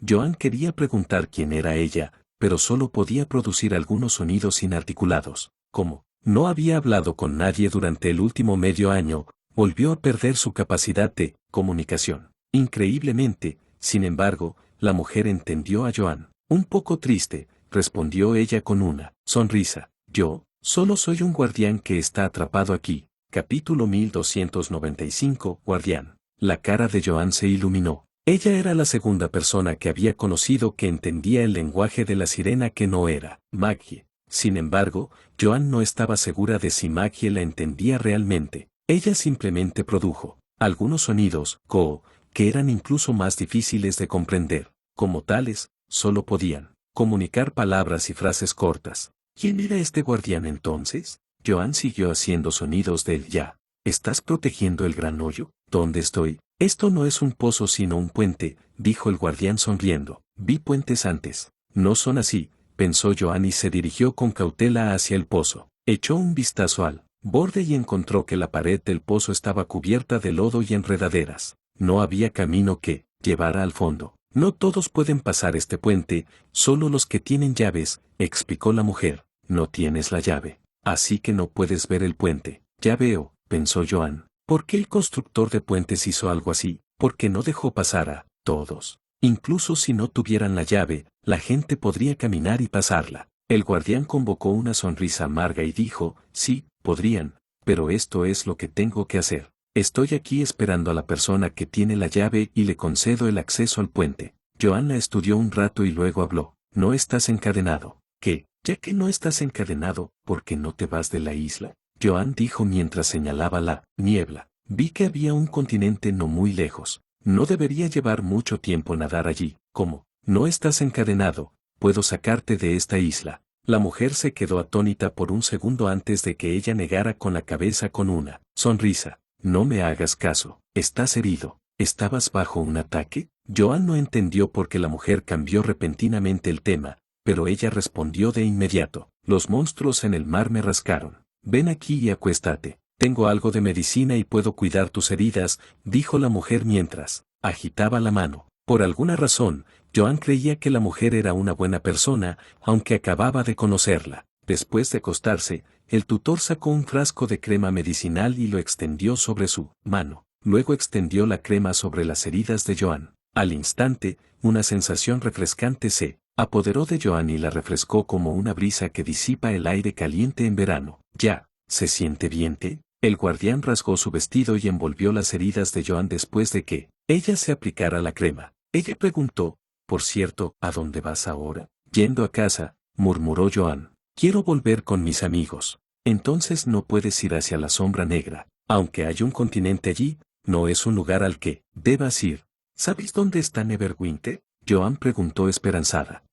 Joan quería preguntar quién era ella, pero solo podía producir algunos sonidos inarticulados. Como no había hablado con nadie durante el último medio año, volvió a perder su capacidad de comunicación. Increíblemente, sin embargo, la mujer entendió a Joan. Un poco triste, respondió ella con una sonrisa. «Yo, solo soy un guardián que está atrapado aquí». Capítulo 1295, Guardián. La cara de Joan se iluminó. Ella era la segunda persona que había conocido que entendía el lenguaje de la sirena que no era Maggie. Sin embargo, Joan no estaba segura de si Maggie la entendía realmente. Ella simplemente produjo algunos sonidos, que eran incluso más difíciles de comprender. Como tales, solo podían comunicar palabras y frases cortas. ¿Quién era este guardián entonces? Joan siguió haciendo sonidos de ya. ¿Estás protegiendo el gran hoyo? ¿Dónde estoy? Esto no es un pozo sino un puente, dijo el guardián sonriendo. Vi puentes antes. No son así, pensó Joan y se dirigió con cautela hacia el pozo. Echó un vistazo al borde y encontró que la pared del pozo estaba cubierta de lodo y enredaderas. No había camino que llevara al fondo. No todos pueden pasar este puente, solo los que tienen llaves, explicó la mujer. No tienes la llave, así que no puedes ver el puente. Ya veo, pensó Joan. ¿Por qué el constructor de puentes hizo algo así? Porque no dejó pasar a todos. Incluso si no tuvieran la llave, la gente podría caminar y pasarla. El guardián convocó una sonrisa amarga y dijo, sí, podrían, pero esto es lo que tengo que hacer. Estoy aquí esperando a la persona que tiene la llave y le concedo el acceso al puente. Joan la estudió un rato y luego habló. No estás encadenado. ¿Qué? Ya que no estás encadenado, ¿por qué no te vas de la isla? Joan dijo mientras señalaba la niebla. Vi que había un continente no muy lejos. No debería llevar mucho tiempo nadar allí. ¿Cómo? No estás encadenado. Puedo sacarte de esta isla. La mujer se quedó atónita por un segundo antes de que ella negara con la cabeza con una sonrisa. No me hagas caso. ¿Estás herido? ¿Estabas bajo un ataque? Joan no entendió por qué la mujer cambió repentinamente el tema, pero ella respondió de inmediato. Los monstruos en el mar me rascaron. Ven aquí y acuéstate. Tengo algo de medicina y puedo cuidar tus heridas, dijo la mujer mientras agitaba la mano. Por alguna razón, Joan creía que la mujer era una buena persona, aunque acababa de conocerla. Después de acostarse, el tutor sacó un frasco de crema medicinal y lo extendió sobre su mano. Luego extendió la crema sobre las heridas de Joan. Al instante, una sensación refrescante se apoderó de Joan y la refrescó como una brisa que disipa el aire caliente en verano. Ya, ¿se siente bien? El guardián rasgó su vestido y envolvió las heridas de Joan después de que ella se aplicara la crema. Ella preguntó, por cierto, ¿a dónde vas ahora? Yendo a casa, murmuró Joan. Quiero volver con mis amigos. Entonces no puedes ir hacia la sombra negra. Aunque hay un continente allí, no es un lugar al que debas ir. ¿Sabes dónde está Neverwinter? Joan preguntó esperanzada.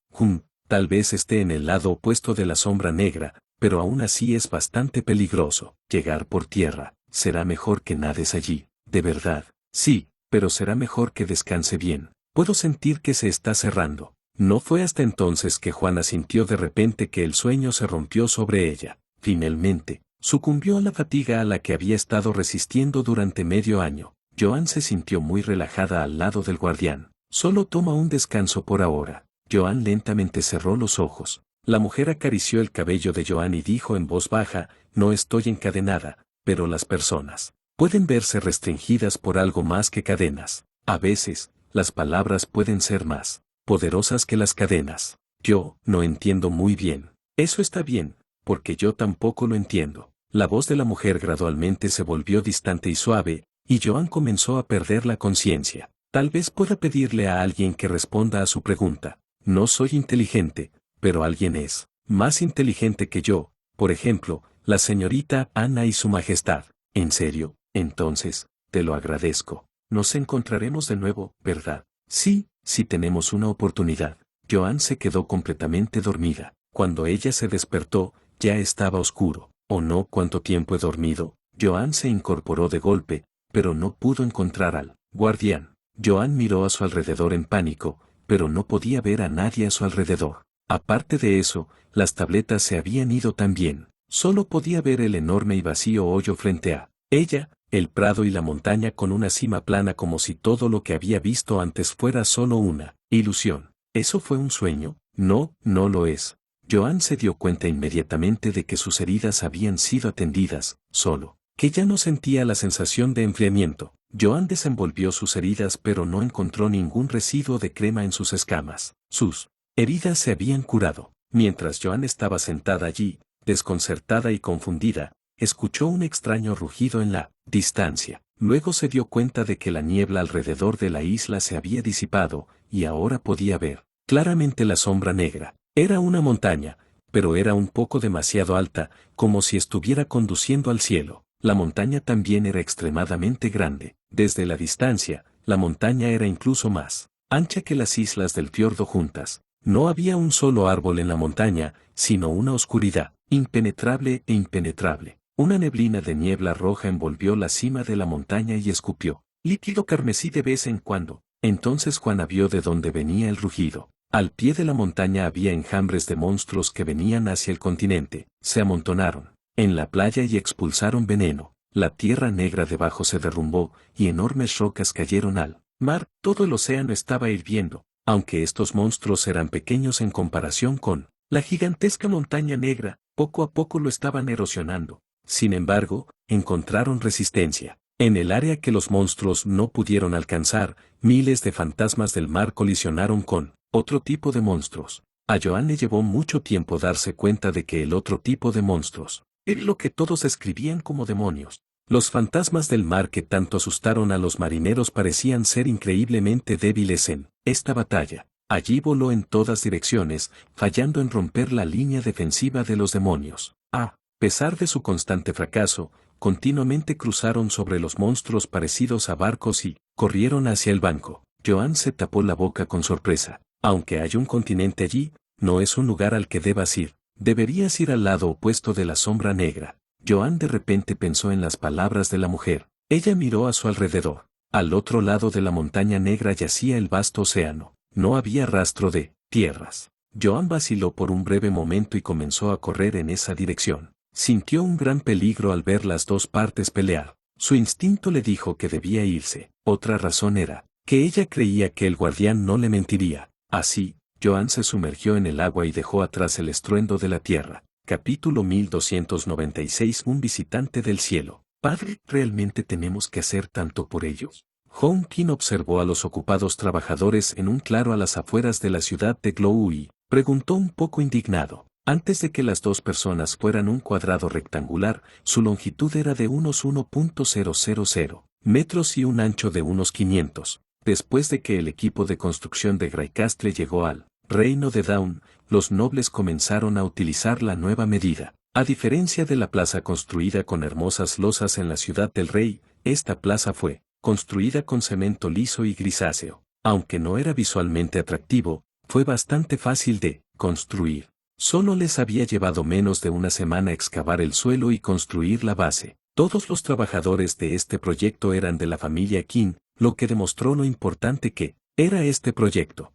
Tal vez esté en el lado opuesto de la sombra negra, pero aún así es bastante peligroso. Llegar por tierra, será mejor que nades allí. ¿De verdad? Sí, pero será mejor que descanse bien. Puedo sentir que se está cerrando. No fue hasta entonces que Juana sintió de repente que el sueño se rompió sobre ella. Finalmente, sucumbió a la fatiga a la que había estado resistiendo durante medio año. Joan se sintió muy relajada al lado del guardián. Solo toma un descanso por ahora. Joan lentamente cerró los ojos. La mujer acarició el cabello de Joan y dijo en voz baja, no estoy encadenada, pero las personas pueden verse restringidas por algo más que cadenas. A veces, las palabras pueden ser más poderosas que las cadenas. Yo no entiendo muy bien. Eso está bien, porque yo tampoco lo entiendo. La voz de la mujer gradualmente se volvió distante y suave, y Joan comenzó a perder la conciencia. Tal vez pueda pedirle a alguien que responda a su pregunta. No soy inteligente, pero alguien es más inteligente que yo, por ejemplo, la señorita Ana y su majestad. ¿En serio? Entonces, te lo agradezco. Nos encontraremos de nuevo, ¿verdad? Sí, si tenemos una oportunidad. Joan se quedó completamente dormida. Cuando ella se despertó, ya estaba oscuro. ¿O no? ¿Cuánto tiempo he dormido? Joan se incorporó de golpe, pero no pudo encontrar al guardián. Joan miró a su alrededor en pánico, pero no podía ver a nadie a su alrededor. Aparte de eso, las tabletas se habían ido también. Solo podía ver el enorme y vacío hoyo frente a ella, el prado y la montaña con una cima plana como si todo lo que había visto antes fuera solo una ilusión. ¿Eso fue un sueño? No, no lo es. Joan se dio cuenta inmediatamente de que sus heridas habían sido atendidas, solo que ya no sentía la sensación de enfriamiento. Joan desenvolvió sus heridas pero no encontró ningún residuo de crema en sus escamas. Sus heridas se habían curado. Mientras Joan estaba sentada allí, desconcertada y confundida, escuchó un extraño rugido en la distancia. Luego se dio cuenta de que la niebla alrededor de la isla se había disipado, y ahora podía ver claramente la sombra negra. Era una montaña, pero era un poco demasiado alta, como si estuviera conduciendo al cielo. La montaña también era extremadamente grande. Desde la distancia, la montaña era incluso más ancha que las islas del fiordo juntas. No había un solo árbol en la montaña, sino una oscuridad, impenetrable e impenetrable. Una neblina de niebla roja envolvió la cima de la montaña y escupió líquido carmesí de vez en cuando. Entonces Juana vio de dónde venía el rugido. Al pie de la montaña había enjambres de monstruos que venían hacia el continente, se amontonaron en la playa y expulsaron veneno. La tierra negra debajo se derrumbó y enormes rocas cayeron al mar. Todo el océano estaba hirviendo, aunque estos monstruos eran pequeños en comparación con la gigantesca montaña negra, poco a poco lo estaban erosionando. Sin embargo, encontraron resistencia. En el área que los monstruos no pudieron alcanzar, miles de fantasmas del mar colisionaron con otro tipo de monstruos. A Joan le llevó mucho tiempo darse cuenta de que el otro tipo de monstruos era lo que todos escribían como demonios. Los fantasmas del mar que tanto asustaron a los marineros parecían ser increíblemente débiles en esta batalla. Allí voló en todas direcciones, fallando en romper la línea defensiva de los demonios. A pesar de su constante fracaso, continuamente cruzaron sobre los monstruos parecidos a barcos y corrieron hacia el banco. Joan se tapó la boca con sorpresa. Aunque hay un continente allí, no es un lugar al que debas ir. Deberías ir al lado opuesto de la sombra negra. Joan de repente pensó en las palabras de la mujer. Ella miró a su alrededor. Al otro lado de la montaña negra yacía el vasto océano. No había rastro de tierras. Joan vaciló por un breve momento y comenzó a correr en esa dirección. Sintió un gran peligro al ver las dos partes pelear. Su instinto le dijo que debía irse. Otra razón era que ella creía que el guardián no le mentiría. Así, Joan se sumergió en el agua y dejó atrás el estruendo de la tierra. Capítulo 1296. Un visitante del cielo. Padre, ¿realmente tenemos que hacer tanto por ellos? Hong Qin observó a los ocupados trabajadores en un claro a las afueras de la ciudad de Glou y preguntó un poco indignado. Antes de que las dos personas fueran un cuadrado rectangular, su longitud era de unos 1.000 metros y un ancho de unos 500. Después de que el equipo de construcción de Greycastle llegó al reino de Dawn, los nobles comenzaron a utilizar la nueva medida. A diferencia de la plaza construida con hermosas losas en la ciudad del rey, esta plaza fue construida con cemento liso y grisáceo. Aunque no era visualmente atractivo, fue bastante fácil de construir. Solo les había llevado menos de una semana excavar el suelo y construir la base. Todos los trabajadores de este proyecto eran de la familia Qin, lo que demostró lo importante que era este proyecto.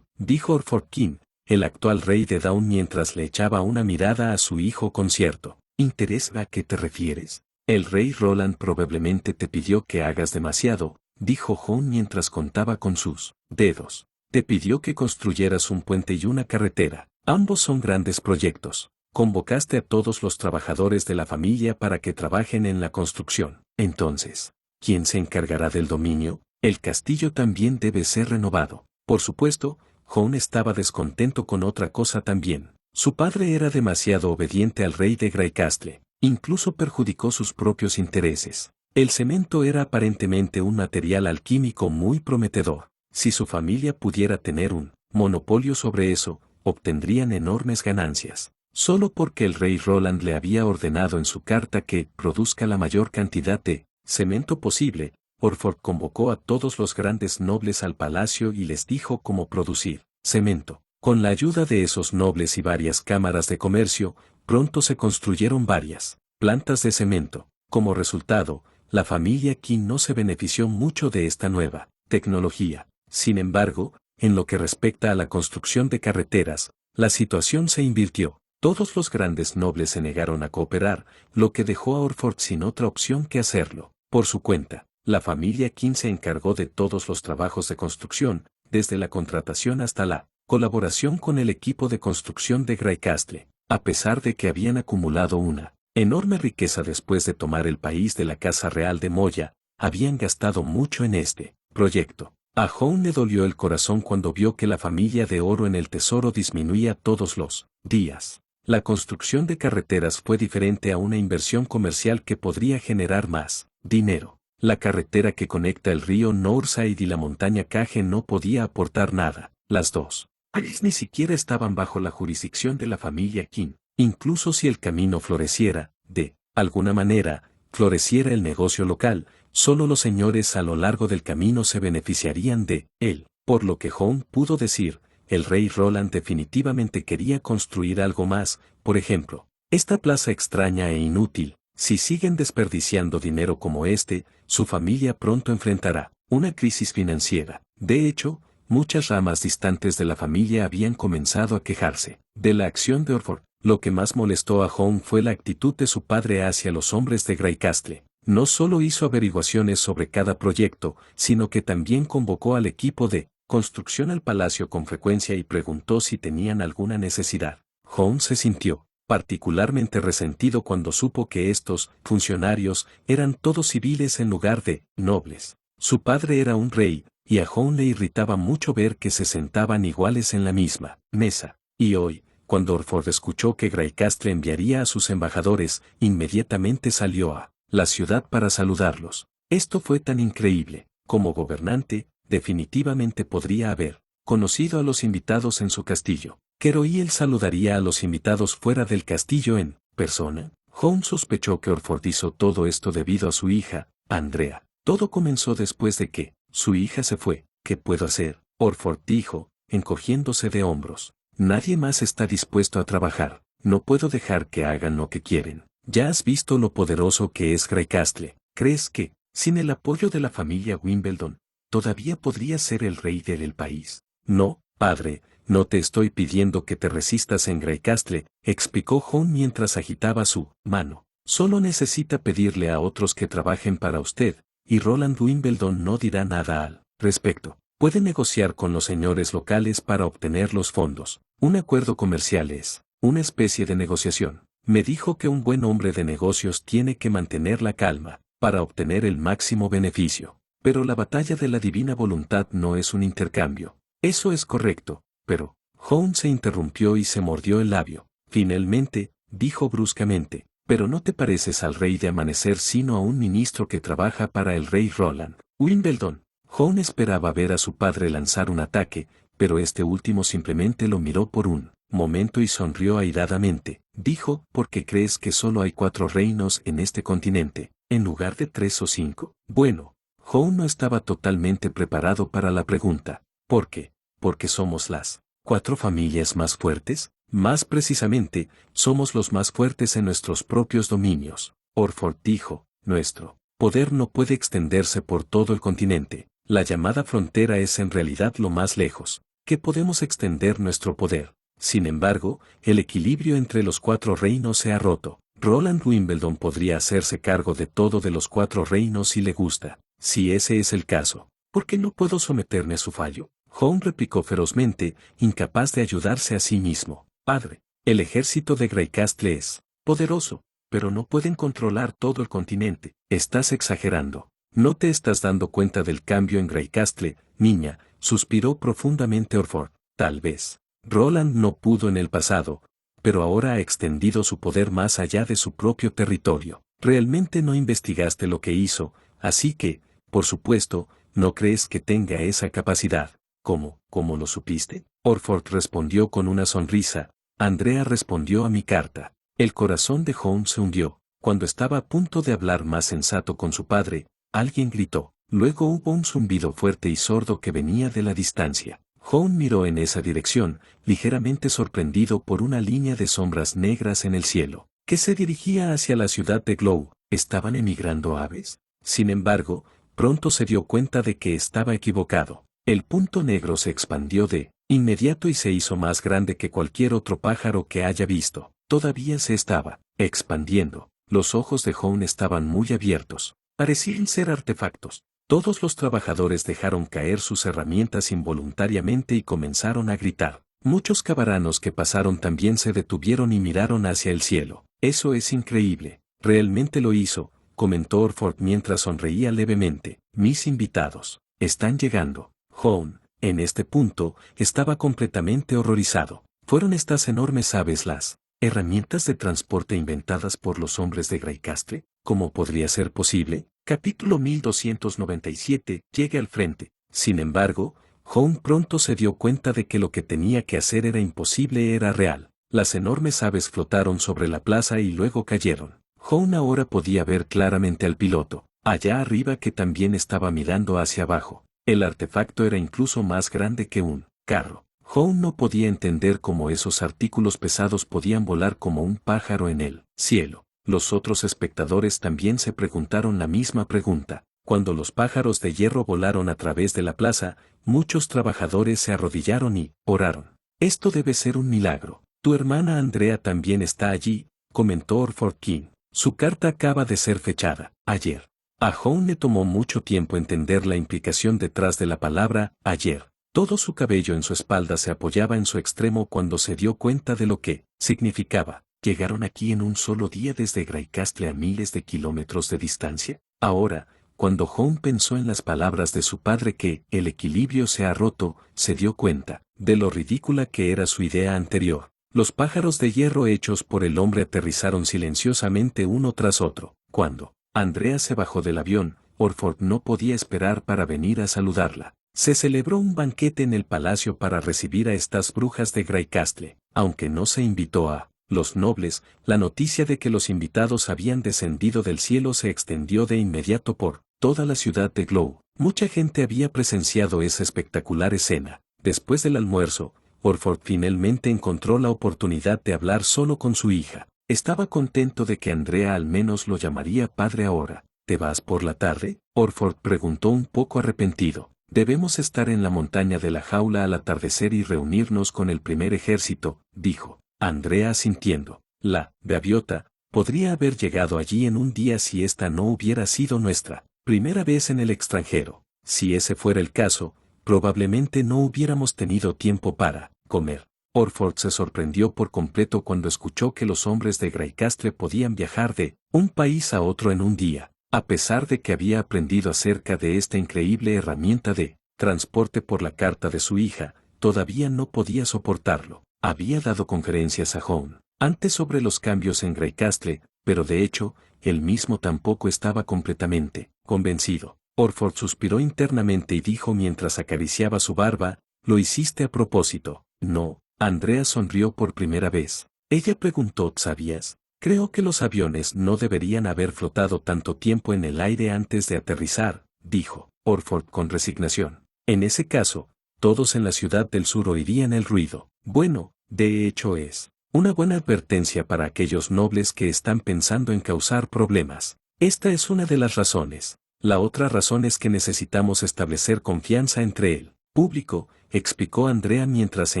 Dijo Orford Qin, el actual rey de Dawn mientras le echaba una mirada a su hijo con cierto interés. ¿A qué te refieres? El rey Roland probablemente te pidió que hagas demasiado, dijo Hong mientras contaba con sus dedos. Te pidió que construyeras un puente y una carretera. Ambos son grandes proyectos. Convocaste a todos los trabajadores de la familia para que trabajen en la construcción. Entonces, ¿quién se encargará del dominio? El castillo también debe ser renovado. Por supuesto, Hong estaba descontento con otra cosa también. Su padre era demasiado obediente al rey de Greycastle. Incluso perjudicó sus propios intereses. El cemento era aparentemente un material alquímico muy prometedor. Si su familia pudiera tener un monopolio sobre eso, obtendrían enormes ganancias. Solo porque el rey Roland le había ordenado en su carta que produzca la mayor cantidad de cemento posible, Orford convocó a todos los grandes nobles al palacio y les dijo cómo producir cemento. Con la ayuda de esos nobles y varias cámaras de comercio, pronto se construyeron varias plantas de cemento. Como resultado, la familia Qin no se benefició mucho de esta nueva tecnología. Sin embargo, en lo que respecta a la construcción de carreteras, la situación se invirtió. Todos los grandes nobles se negaron a cooperar, lo que dejó a Orford sin otra opción que hacerlo por su cuenta. La familia Qin se encargó de todos los trabajos de construcción, desde la contratación hasta la colaboración con el equipo de construcción de Greycastle. A pesar de que habían acumulado una enorme riqueza después de tomar el país de la Casa Real de Moya, habían gastado mucho en este proyecto. A Hong le dolió el corazón cuando vio que la familia de oro en el tesoro disminuía todos los días. La construcción de carreteras fue diferente a una inversión comercial que podría generar más dinero. La carretera que conecta el río Northside y la montaña Cage no podía aportar nada. Las dos calles ni siquiera estaban bajo la jurisdicción de la familia Qin. Incluso si el camino floreciera, de alguna manera, floreciera el negocio local, solo los señores a lo largo del camino se beneficiarían de él. Por lo que Hong pudo decir, el rey Roland definitivamente quería construir algo más, por ejemplo, esta plaza extraña e inútil. Si siguen desperdiciando dinero como este, su familia pronto enfrentará una crisis financiera. De hecho, muchas ramas distantes de la familia habían comenzado a quejarse de la acción de Orford. Lo que más molestó a Hone fue la actitud de su padre hacia los hombres de Greycastle. No solo hizo averiguaciones sobre cada proyecto, sino que también convocó al equipo de construcción al palacio con frecuencia y preguntó si tenían alguna necesidad. Hone se sintió particularmente resentido cuando supo que estos funcionarios eran todos civiles en lugar de nobles. Su padre era un rey, y a Hone le irritaba mucho ver que se sentaban iguales en la misma mesa. Y hoy, cuando Orford escuchó que Greycastle enviaría a sus embajadores, inmediatamente salió a la ciudad para saludarlos. Esto fue tan increíble. Como gobernante, definitivamente podría haber conocido a los invitados en su castillo. Pero ¿y él saludaría a los invitados fuera del castillo en persona? Hone sospechó que Orford hizo todo esto debido a su hija, Andrea. Todo comenzó después de que su hija se fue. ¿Qué puedo hacer? Orford dijo, encogiéndose de hombros. Nadie más está dispuesto a trabajar. No puedo dejar que hagan lo que quieren. Ya has visto lo poderoso que es Greycastle. ¿Crees que, sin el apoyo de la familia Wimbledon, todavía podría ser el rey del país? No, padre, no te estoy pidiendo que te resistas en Greycastle, explicó Hone mientras agitaba su mano. Solo necesita pedirle a otros que trabajen para usted, y Roland Wimbledon no dirá nada al respecto. Puede negociar con los señores locales para obtener los fondos. Un acuerdo comercial es una especie de negociación. Me dijo que un buen hombre de negocios tiene que mantener la calma para obtener el máximo beneficio. Pero la batalla de la divina voluntad no es un intercambio. Eso es correcto, pero Hone se interrumpió y se mordió el labio. Finalmente, dijo bruscamente, pero no te pareces al rey de amanecer sino a un ministro que trabaja para el rey Roland Wimbledon. Hone esperaba ver a su padre lanzar un ataque, pero este último simplemente lo miró por un momento y sonrió airadamente. Dijo, ¿por qué crees que solo hay 4 reinos en este continente, en lugar de 3 o 5? Bueno, Hone no estaba totalmente preparado para la pregunta. ¿Por qué? Porque somos las 4 familias más fuertes. Más precisamente, somos los más fuertes en nuestros propios dominios. Orford dijo, nuestro poder no puede extenderse por todo el continente. La llamada frontera es en realidad lo más lejos que podemos extender nuestro poder. Sin embargo, el equilibrio entre los 4 reinos se ha roto. Roland Wimbledon podría hacerse cargo de todo de los 4 reinos si le gusta. Si ese es el caso, ¿por qué no puedo someterme a su fallo? Hone replicó ferozmente, incapaz de ayudarse a sí mismo. Padre, el ejército de Greycastle es poderoso, pero no pueden controlar todo el continente. Estás exagerando. ¿No te estás dando cuenta del cambio en Greycastle, niña? Suspiró profundamente Orford. Tal vez Roland no pudo en el pasado, pero ahora ha extendido su poder más allá de su propio territorio. Realmente no investigaste lo que hizo, así que, por supuesto, no crees que tenga esa capacidad. ¿Cómo lo supiste? Orford respondió con una sonrisa. Andrea respondió a mi carta. El corazón de Hone se hundió. Cuando estaba a punto de hablar más sensato con su padre, alguien gritó. Luego hubo un zumbido fuerte y sordo que venía de la distancia. Hone miró en esa dirección, ligeramente sorprendido por una línea de sombras negras en el cielo, que se dirigía hacia la ciudad de Glow. ¿Estaban emigrando aves? Sin embargo, pronto se dio cuenta de que estaba equivocado. El punto negro se expandió de inmediato y se hizo más grande que cualquier otro pájaro que haya visto. Todavía se estaba expandiendo. Los ojos de Hone estaban muy abiertos. Parecían ser artefactos. Todos los trabajadores dejaron caer sus herramientas involuntariamente y comenzaron a gritar. Muchos cabaranos que pasaron también se detuvieron y miraron hacia el cielo. Eso es increíble. Realmente lo hizo, comentó Orford mientras sonreía levemente. Mis invitados están llegando. Hone, en este punto, estaba completamente horrorizado. ¿Fueron estas enormes aves las herramientas de transporte inventadas por los hombres de Greycastle? ¿Cómo podría ser posible? Capítulo 1297. Llegue al frente. Sin embargo, Hone pronto se dio cuenta de que lo que tenía que hacer era imposible, era real. Las enormes aves flotaron sobre la plaza y luego cayeron. Hone ahora podía ver claramente al piloto, allá arriba, que también estaba mirando hacia abajo. El artefacto era incluso más grande que un carro. Hone no podía entender cómo esos artículos pesados podían volar como un pájaro en el cielo. Los otros espectadores también se preguntaron la misma pregunta. Cuando los pájaros de hierro volaron a través de la plaza, muchos trabajadores se arrodillaron y oraron. Esto debe ser un milagro. Tu hermana Andrea también está allí, comentó Orford King. Su carta acaba de ser fechada ayer. A Hound le tomó mucho tiempo entender la implicación detrás de la palabra ayer. Todo su cabello en su espalda se apoyaba en su extremo cuando se dio cuenta de lo que significaba. ¿Llegaron aquí en un solo día desde Greycastle a miles de kilómetros de distancia? Ahora, cuando Hound pensó en las palabras de su padre que el equilibrio se ha roto, se dio cuenta de lo ridícula que era su idea anterior. Los pájaros de hierro hechos por el hombre aterrizaron silenciosamente uno tras otro. Cuando Andrea se bajó del avión, Orford no podía esperar para venir a saludarla. Se celebró un banquete en el palacio para recibir a estas brujas de Greycastle. Aunque no se invitó a los nobles, la noticia de que los invitados habían descendido del cielo se extendió de inmediato por toda la ciudad de Glow. Mucha gente había presenciado esa espectacular escena. Después del almuerzo, Orford finalmente encontró la oportunidad de hablar solo con su hija. Estaba contento de que Andrea al menos lo llamaría padre ahora. ¿Te vas por la tarde? Orford preguntó un poco arrepentido. Debemos estar en la montaña de la jaula al atardecer y reunirnos con el primer ejército, dijo. Andrea asintiendo. La gaviota podría haber llegado allí en un día si esta no hubiera sido nuestra primera vez en el extranjero. Si ese fuera el caso, probablemente no hubiéramos tenido tiempo para comer. Orford se sorprendió por completo cuando escuchó que los hombres de Greycastle podían viajar de un país a otro en un día. A pesar de que había aprendido acerca de esta increíble herramienta de transporte por la carta de su hija, todavía no podía soportarlo. Había dado conferencias a Hound antes sobre los cambios en Greycastle, pero de hecho, él mismo tampoco estaba completamente convencido. Orford suspiró internamente y dijo mientras acariciaba su barba, «¿Lo hiciste a propósito?» «No». Andrea sonrió por primera vez. Ella preguntó, «¿Sabías? Creo que los aviones no deberían haber flotado tanto tiempo en el aire antes de aterrizar», dijo Orford con resignación. «En ese caso, todos en la ciudad del sur oirían el ruido». Bueno, de hecho es una buena advertencia para aquellos nobles que están pensando en causar problemas. Esta es una de las razones. La otra razón es que necesitamos establecer confianza entre el público, explicó Andrea mientras se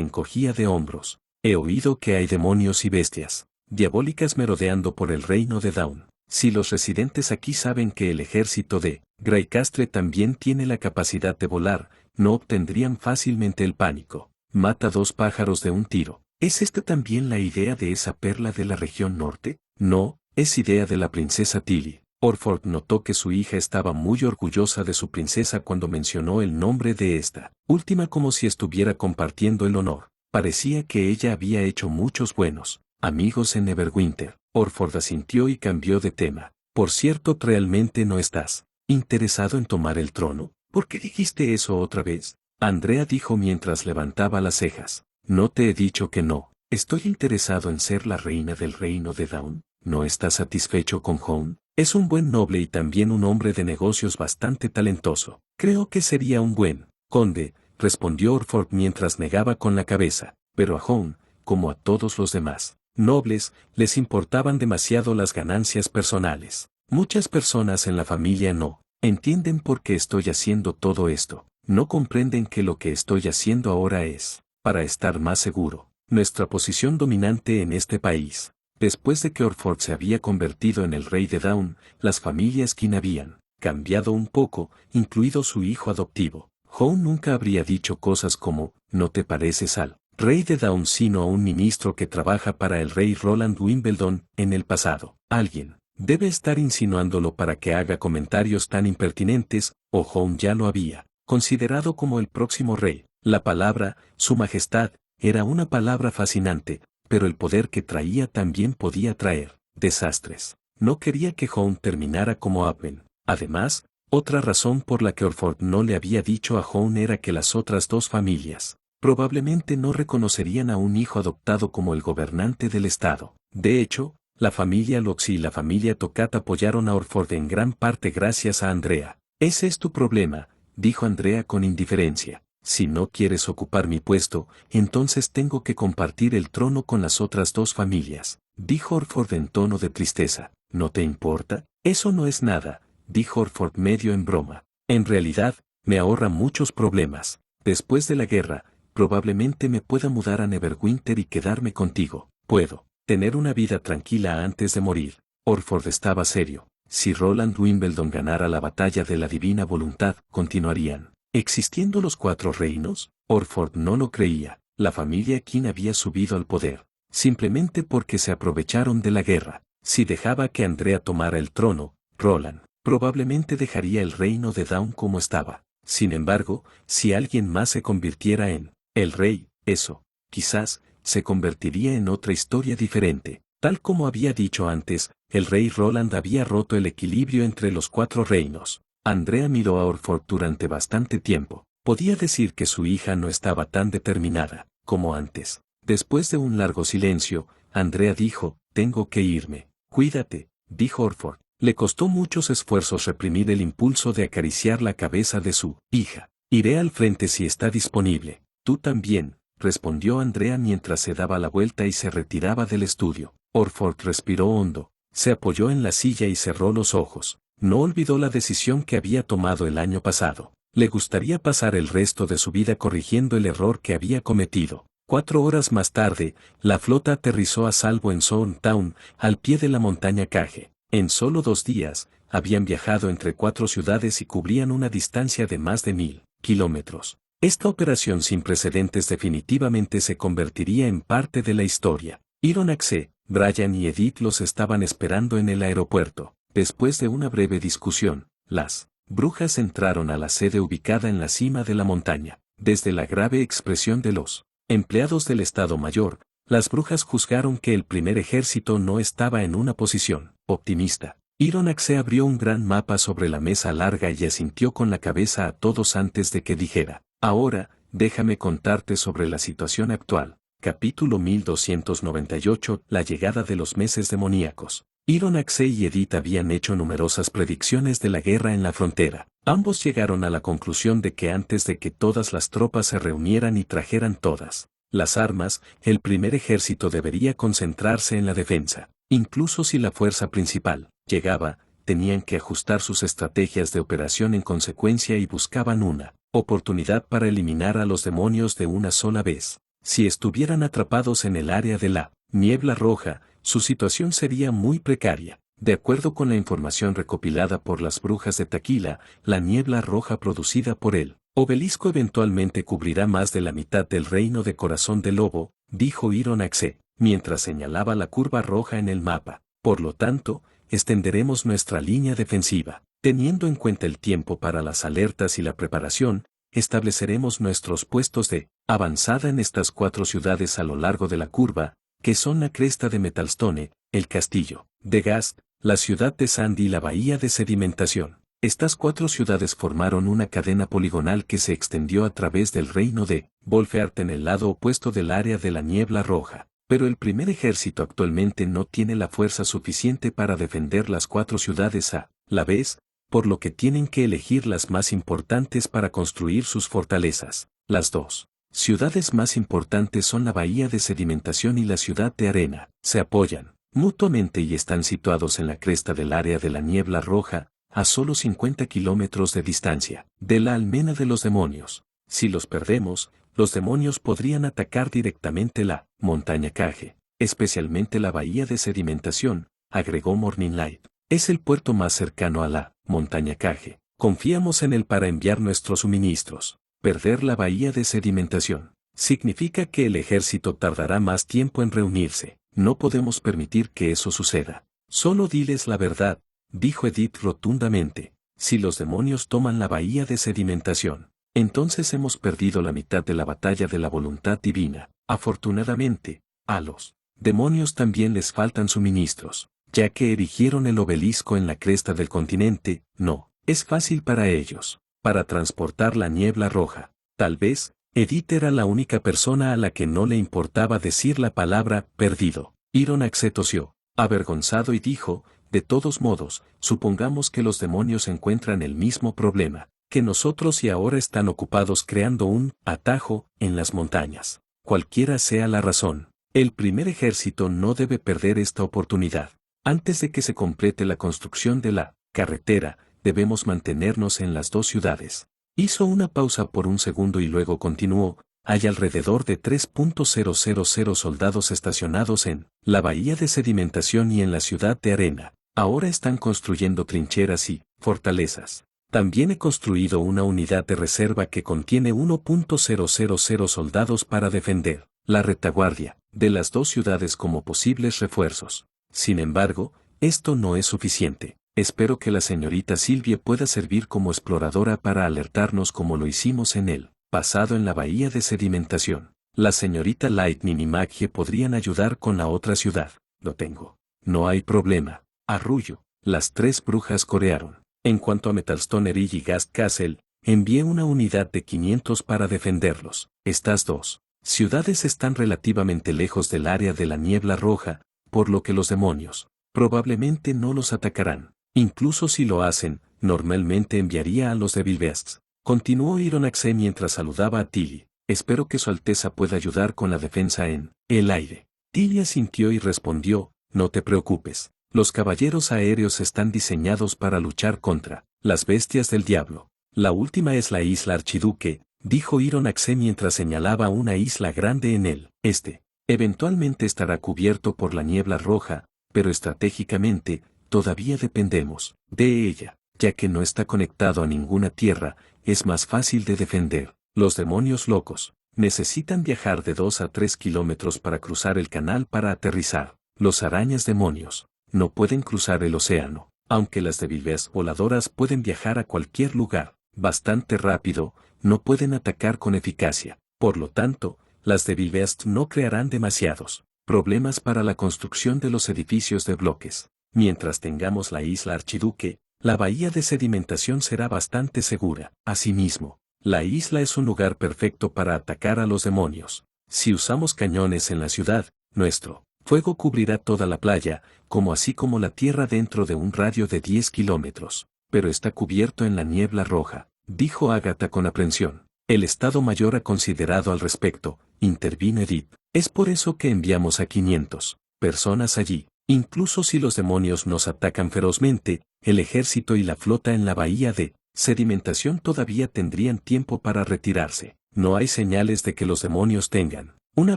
encogía de hombros. He oído que hay demonios y bestias diabólicas merodeando por el reino de Dawn. Si los residentes aquí saben que el ejército de Greycastle también tiene la capacidad de volar, no obtendrían fácilmente el pánico. Mata dos pájaros de un tiro. ¿Es esta también la idea de esa perla de la región norte? No, es idea de la princesa Tilly. Orford notó que su hija estaba muy orgullosa de su princesa cuando mencionó el nombre de esta última como si estuviera compartiendo el honor. Parecía que ella había hecho muchos buenos amigos en Neverwinter. Orford asintió y cambió de tema. Por cierto, ¿realmente no estás interesado en tomar el trono? ¿Por qué dijiste eso otra vez? Andrea dijo mientras levantaba las cejas. No te he dicho que no. Estoy interesado en ser la reina del reino de Dawn. ¿No estás satisfecho con Hound? Es un buen noble y también un hombre de negocios bastante talentoso. Creo que sería un buen conde, respondió Orford mientras negaba con la cabeza. Pero a Hound, como a todos los demás nobles, les importaban demasiado las ganancias personales. Muchas personas en la familia no entienden por qué estoy haciendo todo esto. No comprenden que lo que estoy haciendo ahora es para estar más seguro. Nuestra posición dominante en este país. Después de que Orford se había convertido en el rey de Dawn, las familias King habían cambiado un poco, incluido su hijo adoptivo. Hound nunca habría dicho cosas como, «No te pareces al rey de Dawn», sino a un ministro que trabaja para el rey Roland Wimbledon en el pasado. Alguien debe estar insinuándolo para que haga comentarios tan impertinentes, o Hound ya lo había considerado como el próximo rey. La palabra, Su Majestad, era una palabra fascinante, pero el poder que traía también podía traer desastres. No quería que Hound terminara como Abben. Además, otra razón por la que Orford no le había dicho a Hound era que las otras dos familias probablemente no reconocerían a un hijo adoptado como el gobernante del estado. De hecho, la familia Loxi y la familia Tocat apoyaron a Orford en gran parte gracias a Andrea. «Ese es tu problema», dijo Andrea con indiferencia. «Si no quieres ocupar mi puesto, entonces tengo que compartir el trono con las otras dos familias», dijo Orford en tono de tristeza. «¿No te importa?» «Eso no es nada», dijo Orford medio en broma. «En realidad, me ahorra muchos problemas. Después de la guerra, probablemente me pueda mudar a Neverwinter y quedarme contigo. Puedo tener una vida tranquila antes de morir. Orford estaba serio. Si Roland Wimbledon ganara la batalla de la divina voluntad, ¿continuarían existiendo los 4 reinos? Orford no lo creía. La familia King había subido al poder, simplemente porque se aprovecharon de la guerra. Si dejaba que Andrea tomara el trono, Roland probablemente dejaría el reino de Dawn como estaba. Sin embargo, si alguien más se convirtiera en el rey, eso, quizás, se convertiría en otra historia diferente. Tal como había dicho antes, el rey Roland había roto el equilibrio entre los 4 reinos. Andrea miró a Orford durante bastante tiempo. Podía decir que su hija no estaba tan determinada como antes. Después de un largo silencio, Andrea dijo, tengo que irme. Cuídate, dijo Orford. Le costó muchos esfuerzos reprimir el impulso de acariciar la cabeza de su hija. Iré al frente si está disponible. Tú también, respondió Andrea mientras se daba la vuelta y se retiraba del estudio. Orford respiró hondo, se apoyó en la silla y cerró los ojos. No olvidó la decisión que había tomado el año pasado. Le gustaría pasar el resto de su vida corrigiendo el error que había cometido. 4 horas más tarde, la flota aterrizó a salvo en Soundtown, al pie de la montaña Cage. En solo 2 días, habían viajado entre 4 ciudades y cubrían una distancia de más de 1000 kilómetros. Esta operación sin precedentes definitivamente se convertiría en parte de la historia. Ironaxe, Brian y Edith los estaban esperando en el aeropuerto. Después de una breve discusión, las brujas entraron a la sede ubicada en la cima de la montaña. Desde la grave expresión de los empleados del Estado Mayor, las brujas juzgaron que el primer ejército no estaba en una posición optimista. Ironaxe abrió un gran mapa sobre la mesa larga y asintió con la cabeza a todos antes de que dijera, ahora, déjame contarte sobre la situación actual. Capítulo 1298, la llegada de los meses demoníacos. Ironaxe y Edith habían hecho numerosas predicciones de la guerra en la frontera. Ambos llegaron a la conclusión de que antes de que todas las tropas se reunieran y trajeran todas las armas, el primer ejército debería concentrarse en la defensa. Incluso si la fuerza principal llegaba, tenían que ajustar sus estrategias de operación en consecuencia y buscaban una oportunidad para eliminar a los demonios de una sola vez. Si estuvieran atrapados en el área de la niebla roja, su situación sería muy precaria. De acuerdo con la información recopilada por las brujas de Taquila, la niebla roja producida por el obelisco eventualmente cubrirá más de la mitad del reino de Corazón de Lobo, dijo Ironaxe, mientras señalaba la curva roja en el mapa. Por lo tanto, extenderemos nuestra línea defensiva. Teniendo en cuenta el tiempo para las alertas y la preparación, estableceremos nuestros puestos de avanzada en estas 4 ciudades a lo largo de la curva, que son la cresta de Metalstone, el castillo de Gast, la ciudad de Sandy y la bahía de sedimentación. Estas 4 ciudades formaron una cadena poligonal que se extendió a través del reino de Volfeart en el lado opuesto del área de la niebla roja. Pero el primer ejército actualmente no tiene la fuerza suficiente para defender las 4 ciudades a la vez, por lo que tienen que elegir las más importantes para construir sus fortalezas. Las 2 ciudades más importantes son la bahía de sedimentación y la ciudad de arena. Se apoyan mutuamente y están situados en la cresta del área de la niebla roja, a solo 50 kilómetros de distancia de la almena de los demonios. Si los perdemos, los demonios podrían atacar directamente la montaña Cage, especialmente la bahía de sedimentación, agregó Morning Light. Es el puerto más cercano a la montaña Cage. Confiamos en él para enviar nuestros suministros. Perder la bahía de sedimentación significa que el ejército tardará más tiempo en reunirse. No podemos permitir que eso suceda. Solo diles la verdad, dijo Edith rotundamente. Si los demonios toman la bahía de sedimentación, entonces hemos perdido la mitad de la batalla de la voluntad divina. Afortunadamente, a los demonios también les faltan suministros, ya que erigieron el obelisco en la cresta del continente. No es fácil para ellos, para transportar la niebla roja. Tal vez, Edith era la única persona a la que no le importaba decir la palabra perdido. Ironaxe tosió, avergonzado y dijo, de todos modos, supongamos que los demonios encuentran el mismo problema que nosotros y ahora están ocupados creando un atajo en las montañas. Cualquiera sea la razón, el primer ejército no debe perder esta oportunidad. Antes de que se complete la construcción de la carretera, debemos mantenernos en las 2 ciudades. Hizo una pausa por un segundo y luego continuó. Hay alrededor de 3.000 soldados estacionados en la bahía de sedimentación y en la ciudad de arena. Ahora están construyendo trincheras y fortalezas. También he construido una unidad de reserva que contiene 1.000 soldados para defender la retaguardia de las dos ciudades como posibles refuerzos. Sin embargo, esto no es suficiente. Espero que la señorita Sylvie pueda servir como exploradora para alertarnos como lo hicimos en el pasado en la bahía de sedimentación. La señorita Lightning y Maggie podrían ayudar con la otra ciudad. Lo tengo. No hay problema. Arrullo. Las tres brujas corearon. En cuanto a Metalstone Ridge y Ghast Castle, envié una unidad de 500 para defenderlos. Estas dos ciudades están relativamente lejos del área de la niebla roja, por lo que los demonios probablemente no los atacarán. Incluso si lo hacen, normalmente enviaría a los Devil Beasts. Continuó Ironaxe mientras saludaba a Tilly. Espero que Su Alteza pueda ayudar con la defensa en el aire. Tilly asintió y respondió, no te preocupes. Los caballeros aéreos están diseñados para luchar contra las bestias del diablo. La última es la isla Archiduque, dijo Ironaxe mientras señalaba una isla grande en el este. Eventualmente estará cubierto por la niebla roja, pero estratégicamente, todavía dependemos de ella, ya que no está conectado a ninguna tierra, es más fácil de defender. Los demonios locos necesitan viajar de 2 a 3 kilómetros para cruzar el canal para aterrizar. Los arañas demonios no pueden cruzar el océano, aunque las Devil Beasts voladoras pueden viajar a cualquier lugar, bastante rápido, no pueden atacar con eficacia. Por lo tanto, las Devil Beasts no crearán demasiados problemas para la construcción de los edificios de bloques. Mientras tengamos la isla Archiduque, la bahía de sedimentación será bastante segura. Asimismo, la isla es un lugar perfecto para atacar a los demonios. Si usamos cañones en la ciudad, nuestro fuego cubrirá toda la playa, así como la tierra dentro de un radio de 10 kilómetros. Pero está cubierto en la niebla roja, dijo Agatha con aprensión. El Estado Mayor ha considerado al respecto, intervino Edith. Es por eso que enviamos a 500 personas allí. Incluso si los demonios nos atacan ferozmente, el ejército y la flota en la bahía de sedimentación todavía tendrían tiempo para retirarse. No hay señales de que los demonios tengan una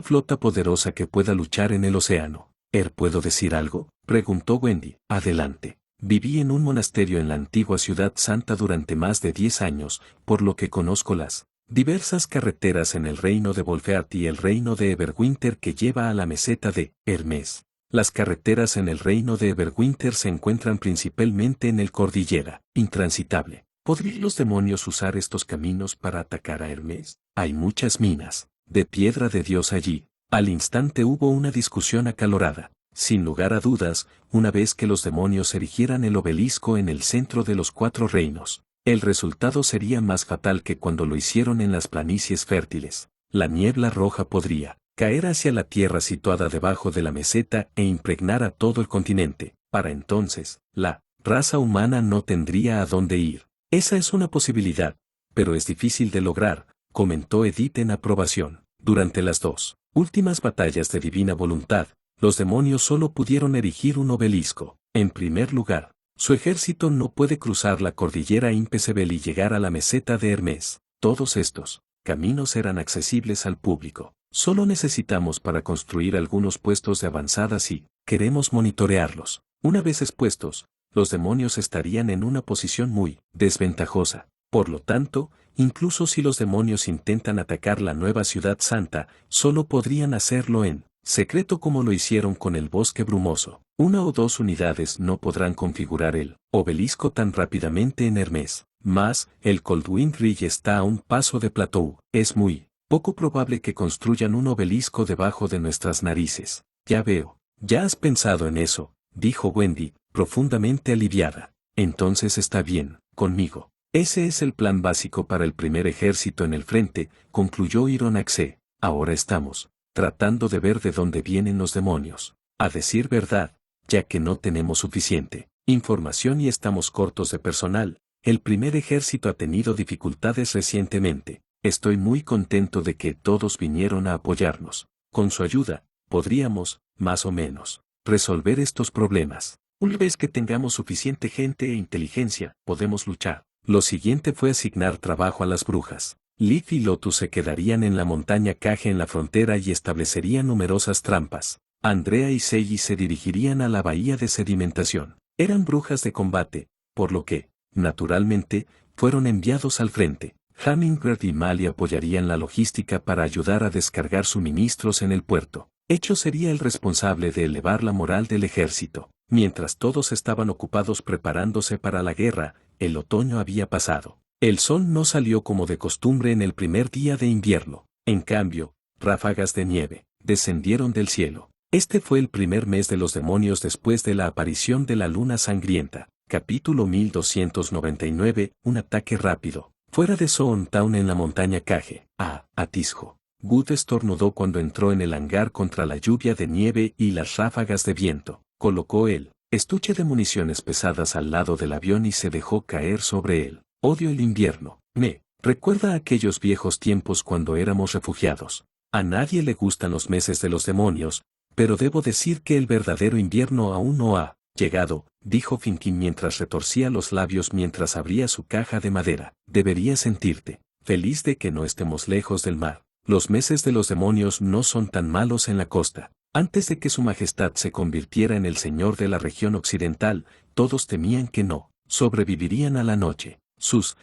flota poderosa que pueda luchar en el océano. ¿Puedo decir algo?, preguntó Wendy. Adelante. Viví en un monasterio en la antigua Ciudad Santa durante más de 10 años, por lo que conozco las diversas carreteras en el reino de Volfeart y el reino de Everwinter que lleva a la meseta de Hermes. Las carreteras en el reino de Everwinter se encuentran principalmente en el cordillera intransitable. ¿Podrían los demonios usar estos caminos para atacar a Hermes? Hay muchas minas de piedra de Dios allí. Al instante hubo una discusión acalorada. Sin lugar a dudas, una vez que los demonios erigieran el obelisco en el centro de los 4 reinos, el resultado sería más fatal que cuando lo hicieron en las planicies fértiles. La niebla roja podría caer hacia la tierra situada debajo de la meseta e impregnar a todo el continente. Para entonces, la raza humana no tendría a dónde ir. Esa es una posibilidad, pero es difícil de lograr, comentó Edith en aprobación. Durante las 2 últimas batallas de divina voluntad, los demonios solo pudieron erigir un obelisco. En primer lugar, su ejército no puede cruzar la cordillera Impecebel y llegar a la meseta de Hermes. Todos estos caminos eran accesibles al público. Solo necesitamos para construir algunos puestos de avanzadas y queremos monitorearlos. Una vez expuestos, los demonios estarían en una posición muy desventajosa. Por lo tanto, incluso si los demonios intentan atacar la nueva Ciudad Santa, solo podrían hacerlo en secreto como lo hicieron con el Bosque Brumoso. 1 o 2 unidades no podrán configurar el obelisco tan rápidamente en Hermes. Más, el Coldwind Ridge está a un paso de Plateau. Es muy poco probable que construyan un obelisco debajo de nuestras narices. Ya veo. ¿Ya has pensado en eso?, dijo Wendy, profundamente aliviada. Entonces está bien, conmigo. Ese es el plan básico para el primer ejército en el frente, concluyó Ironaxe. Ahora estamos tratando de ver de dónde vienen los demonios. A decir verdad, ya que no tenemos suficiente información y estamos cortos de personal, el primer ejército ha tenido dificultades recientemente. Estoy muy contento de que todos vinieron a apoyarnos. Con su ayuda, podríamos, más o menos, resolver estos problemas. Una vez que tengamos suficiente gente e inteligencia, podemos luchar. Lo siguiente fue asignar trabajo a las brujas. Leaf y Lotus se quedarían en la montaña Cage en la frontera y establecerían numerosas trampas. Andrea y Seiji se dirigirían a la bahía de sedimentación. Eran brujas de combate, por lo que, naturalmente, fueron enviados al frente. Hummingbird y Mali apoyarían la logística para ayudar a descargar suministros en el puerto. Echo sería el responsable de elevar la moral del ejército. Mientras todos estaban ocupados preparándose para la guerra, el otoño había pasado. El sol no salió como de costumbre en el primer día de invierno. En cambio, ráfagas de nieve descendieron del cielo. Este fue el primer mes de los demonios después de la aparición de la luna sangrienta. Capítulo 1299, un ataque rápido. Fuera de Soon Town en la montaña Cage, atisjo. Wood estornudó cuando entró en el hangar contra la lluvia de nieve y las ráfagas de viento. Colocó el estuche de municiones pesadas al lado del avión y se dejó caer sobre él. Odio el invierno. Me recuerda a aquellos viejos tiempos cuando éramos refugiados. A nadie le gustan los meses de los demonios, pero debo decir que el verdadero invierno aún no ha llegado, dijo Finkin mientras retorcía los labios mientras abría su caja de madera. Deberías sentirte feliz de que no estemos lejos del mar. Los meses de los demonios no son tan malos en la costa. Antes de que su majestad se convirtiera en el señor de la región occidental, todos temían que no sobrevivirían a la noche.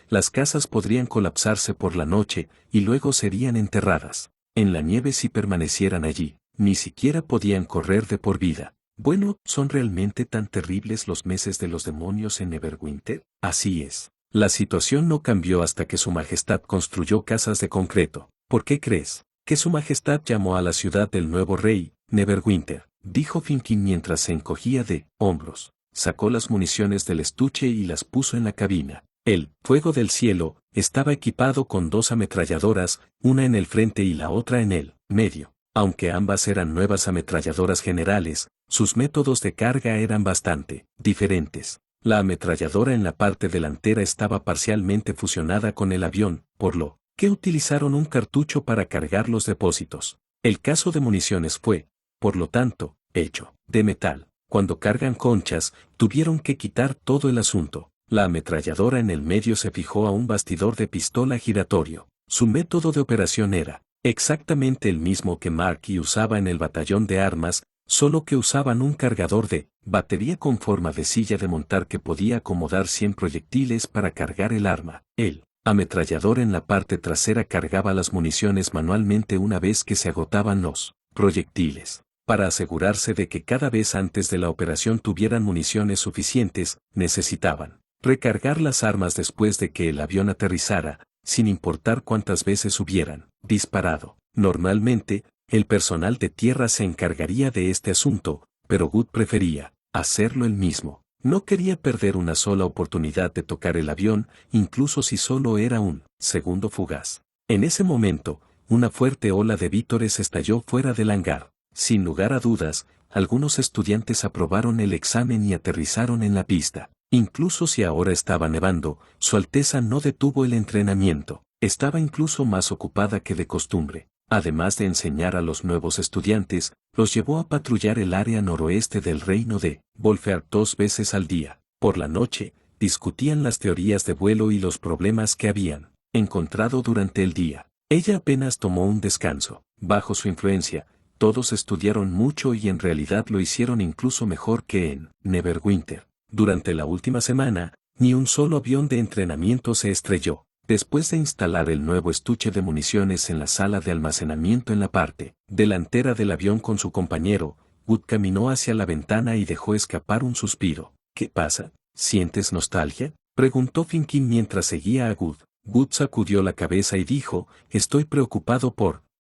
Las casas podrían colapsarse por la noche y luego serían enterradas en la nieve si permanecieran allí. Ni siquiera podían correr de por vida. Bueno, ¿son realmente tan terribles los meses de los demonios en Neverwinter? Así es. La situación no cambió hasta que su majestad construyó casas de concreto. ¿Por qué crees que su majestad llamó a la ciudad del nuevo rey, Neverwinter? Dijo Finkin mientras se encogía de hombros. Sacó las municiones del estuche y las puso en la cabina. El fuego del cielo estaba equipado con 2 ametralladoras, una en el frente y la otra en el medio. Aunque ambas eran nuevas ametralladoras generales, sus métodos de carga eran bastante diferentes. La ametralladora en la parte delantera estaba parcialmente fusionada con el avión, por lo que utilizaron un cartucho para cargar los depósitos. El caso de municiones fue, por lo tanto, hecho de metal. Cuando cargan conchas, tuvieron que quitar todo el asunto. La ametralladora en el medio se fijó a un bastidor de pistola giratorio. Su método de operación era exactamente el mismo que Marky usaba en el batallón de armas, solo que usaban un cargador de batería con forma de silla de montar que podía acomodar 100 proyectiles para cargar el arma. El ametrallador en la parte trasera cargaba las municiones manualmente una vez que se agotaban los proyectiles. Para asegurarse de que cada vez antes de la operación tuvieran municiones suficientes, necesitaban recargar las armas después de que el avión aterrizara, sin importar cuántas veces hubieran disparado. Normalmente, el personal de tierra se encargaría de este asunto, pero Wood prefería hacerlo él mismo. No quería perder una sola oportunidad de tocar el avión, incluso si solo era un segundo fugaz. En ese momento, una fuerte ola de vítores estalló fuera del hangar. Sin lugar a dudas, algunos estudiantes aprobaron el examen y aterrizaron en la pista. Incluso si ahora estaba nevando, Su Alteza no detuvo el entrenamiento. Estaba incluso más ocupada que de costumbre. Además de enseñar a los nuevos estudiantes, los llevó a patrullar el área noroeste del reino de Volfear 2 veces al día. Por la noche, discutían las teorías de vuelo y los problemas que habían encontrado durante el día. Ella apenas tomó un descanso. Bajo su influencia, todos estudiaron mucho y en realidad lo hicieron incluso mejor que en Neverwinter. Durante la última semana, ni un solo avión de entrenamiento se estrelló. Después de instalar el nuevo estuche de municiones en la sala de almacenamiento en la parte delantera del avión con su compañero, Wood caminó hacia la ventana y dejó escapar un suspiro. ¿Qué pasa? ¿Sientes nostalgia?, preguntó Finkin mientras seguía a Wood. Wood sacudió la cabeza y dijo, estoy preocupado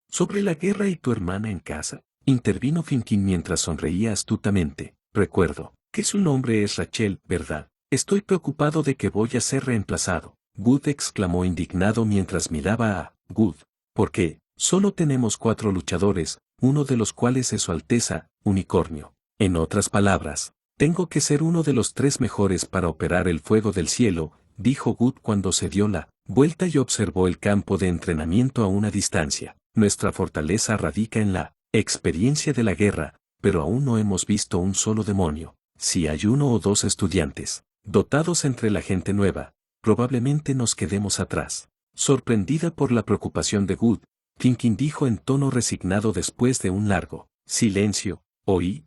sobre la guerra y tu hermana en casa. Intervino Finkin mientras sonreía astutamente. Recuerdo que su nombre es Rachel, ¿verdad? Estoy preocupado de que voy a ser reemplazado. Wood exclamó indignado mientras miraba a Wood. ¿Por qué? Solo tenemos 4 luchadores, uno de los cuales es Su Alteza, Unicornio. En otras palabras, tengo que ser uno de los 3 mejores para operar el fuego del cielo, dijo Wood cuando se dio la vuelta y observó el campo de entrenamiento a una distancia. Nuestra fortaleza radica en la experiencia de la guerra, pero aún no hemos visto un solo demonio. Si hay 1 o 2 estudiantes dotados entre la gente nueva, probablemente nos quedemos atrás. Sorprendida por la preocupación de Good, Finkin dijo en tono resignado después de un largo silencio, oí,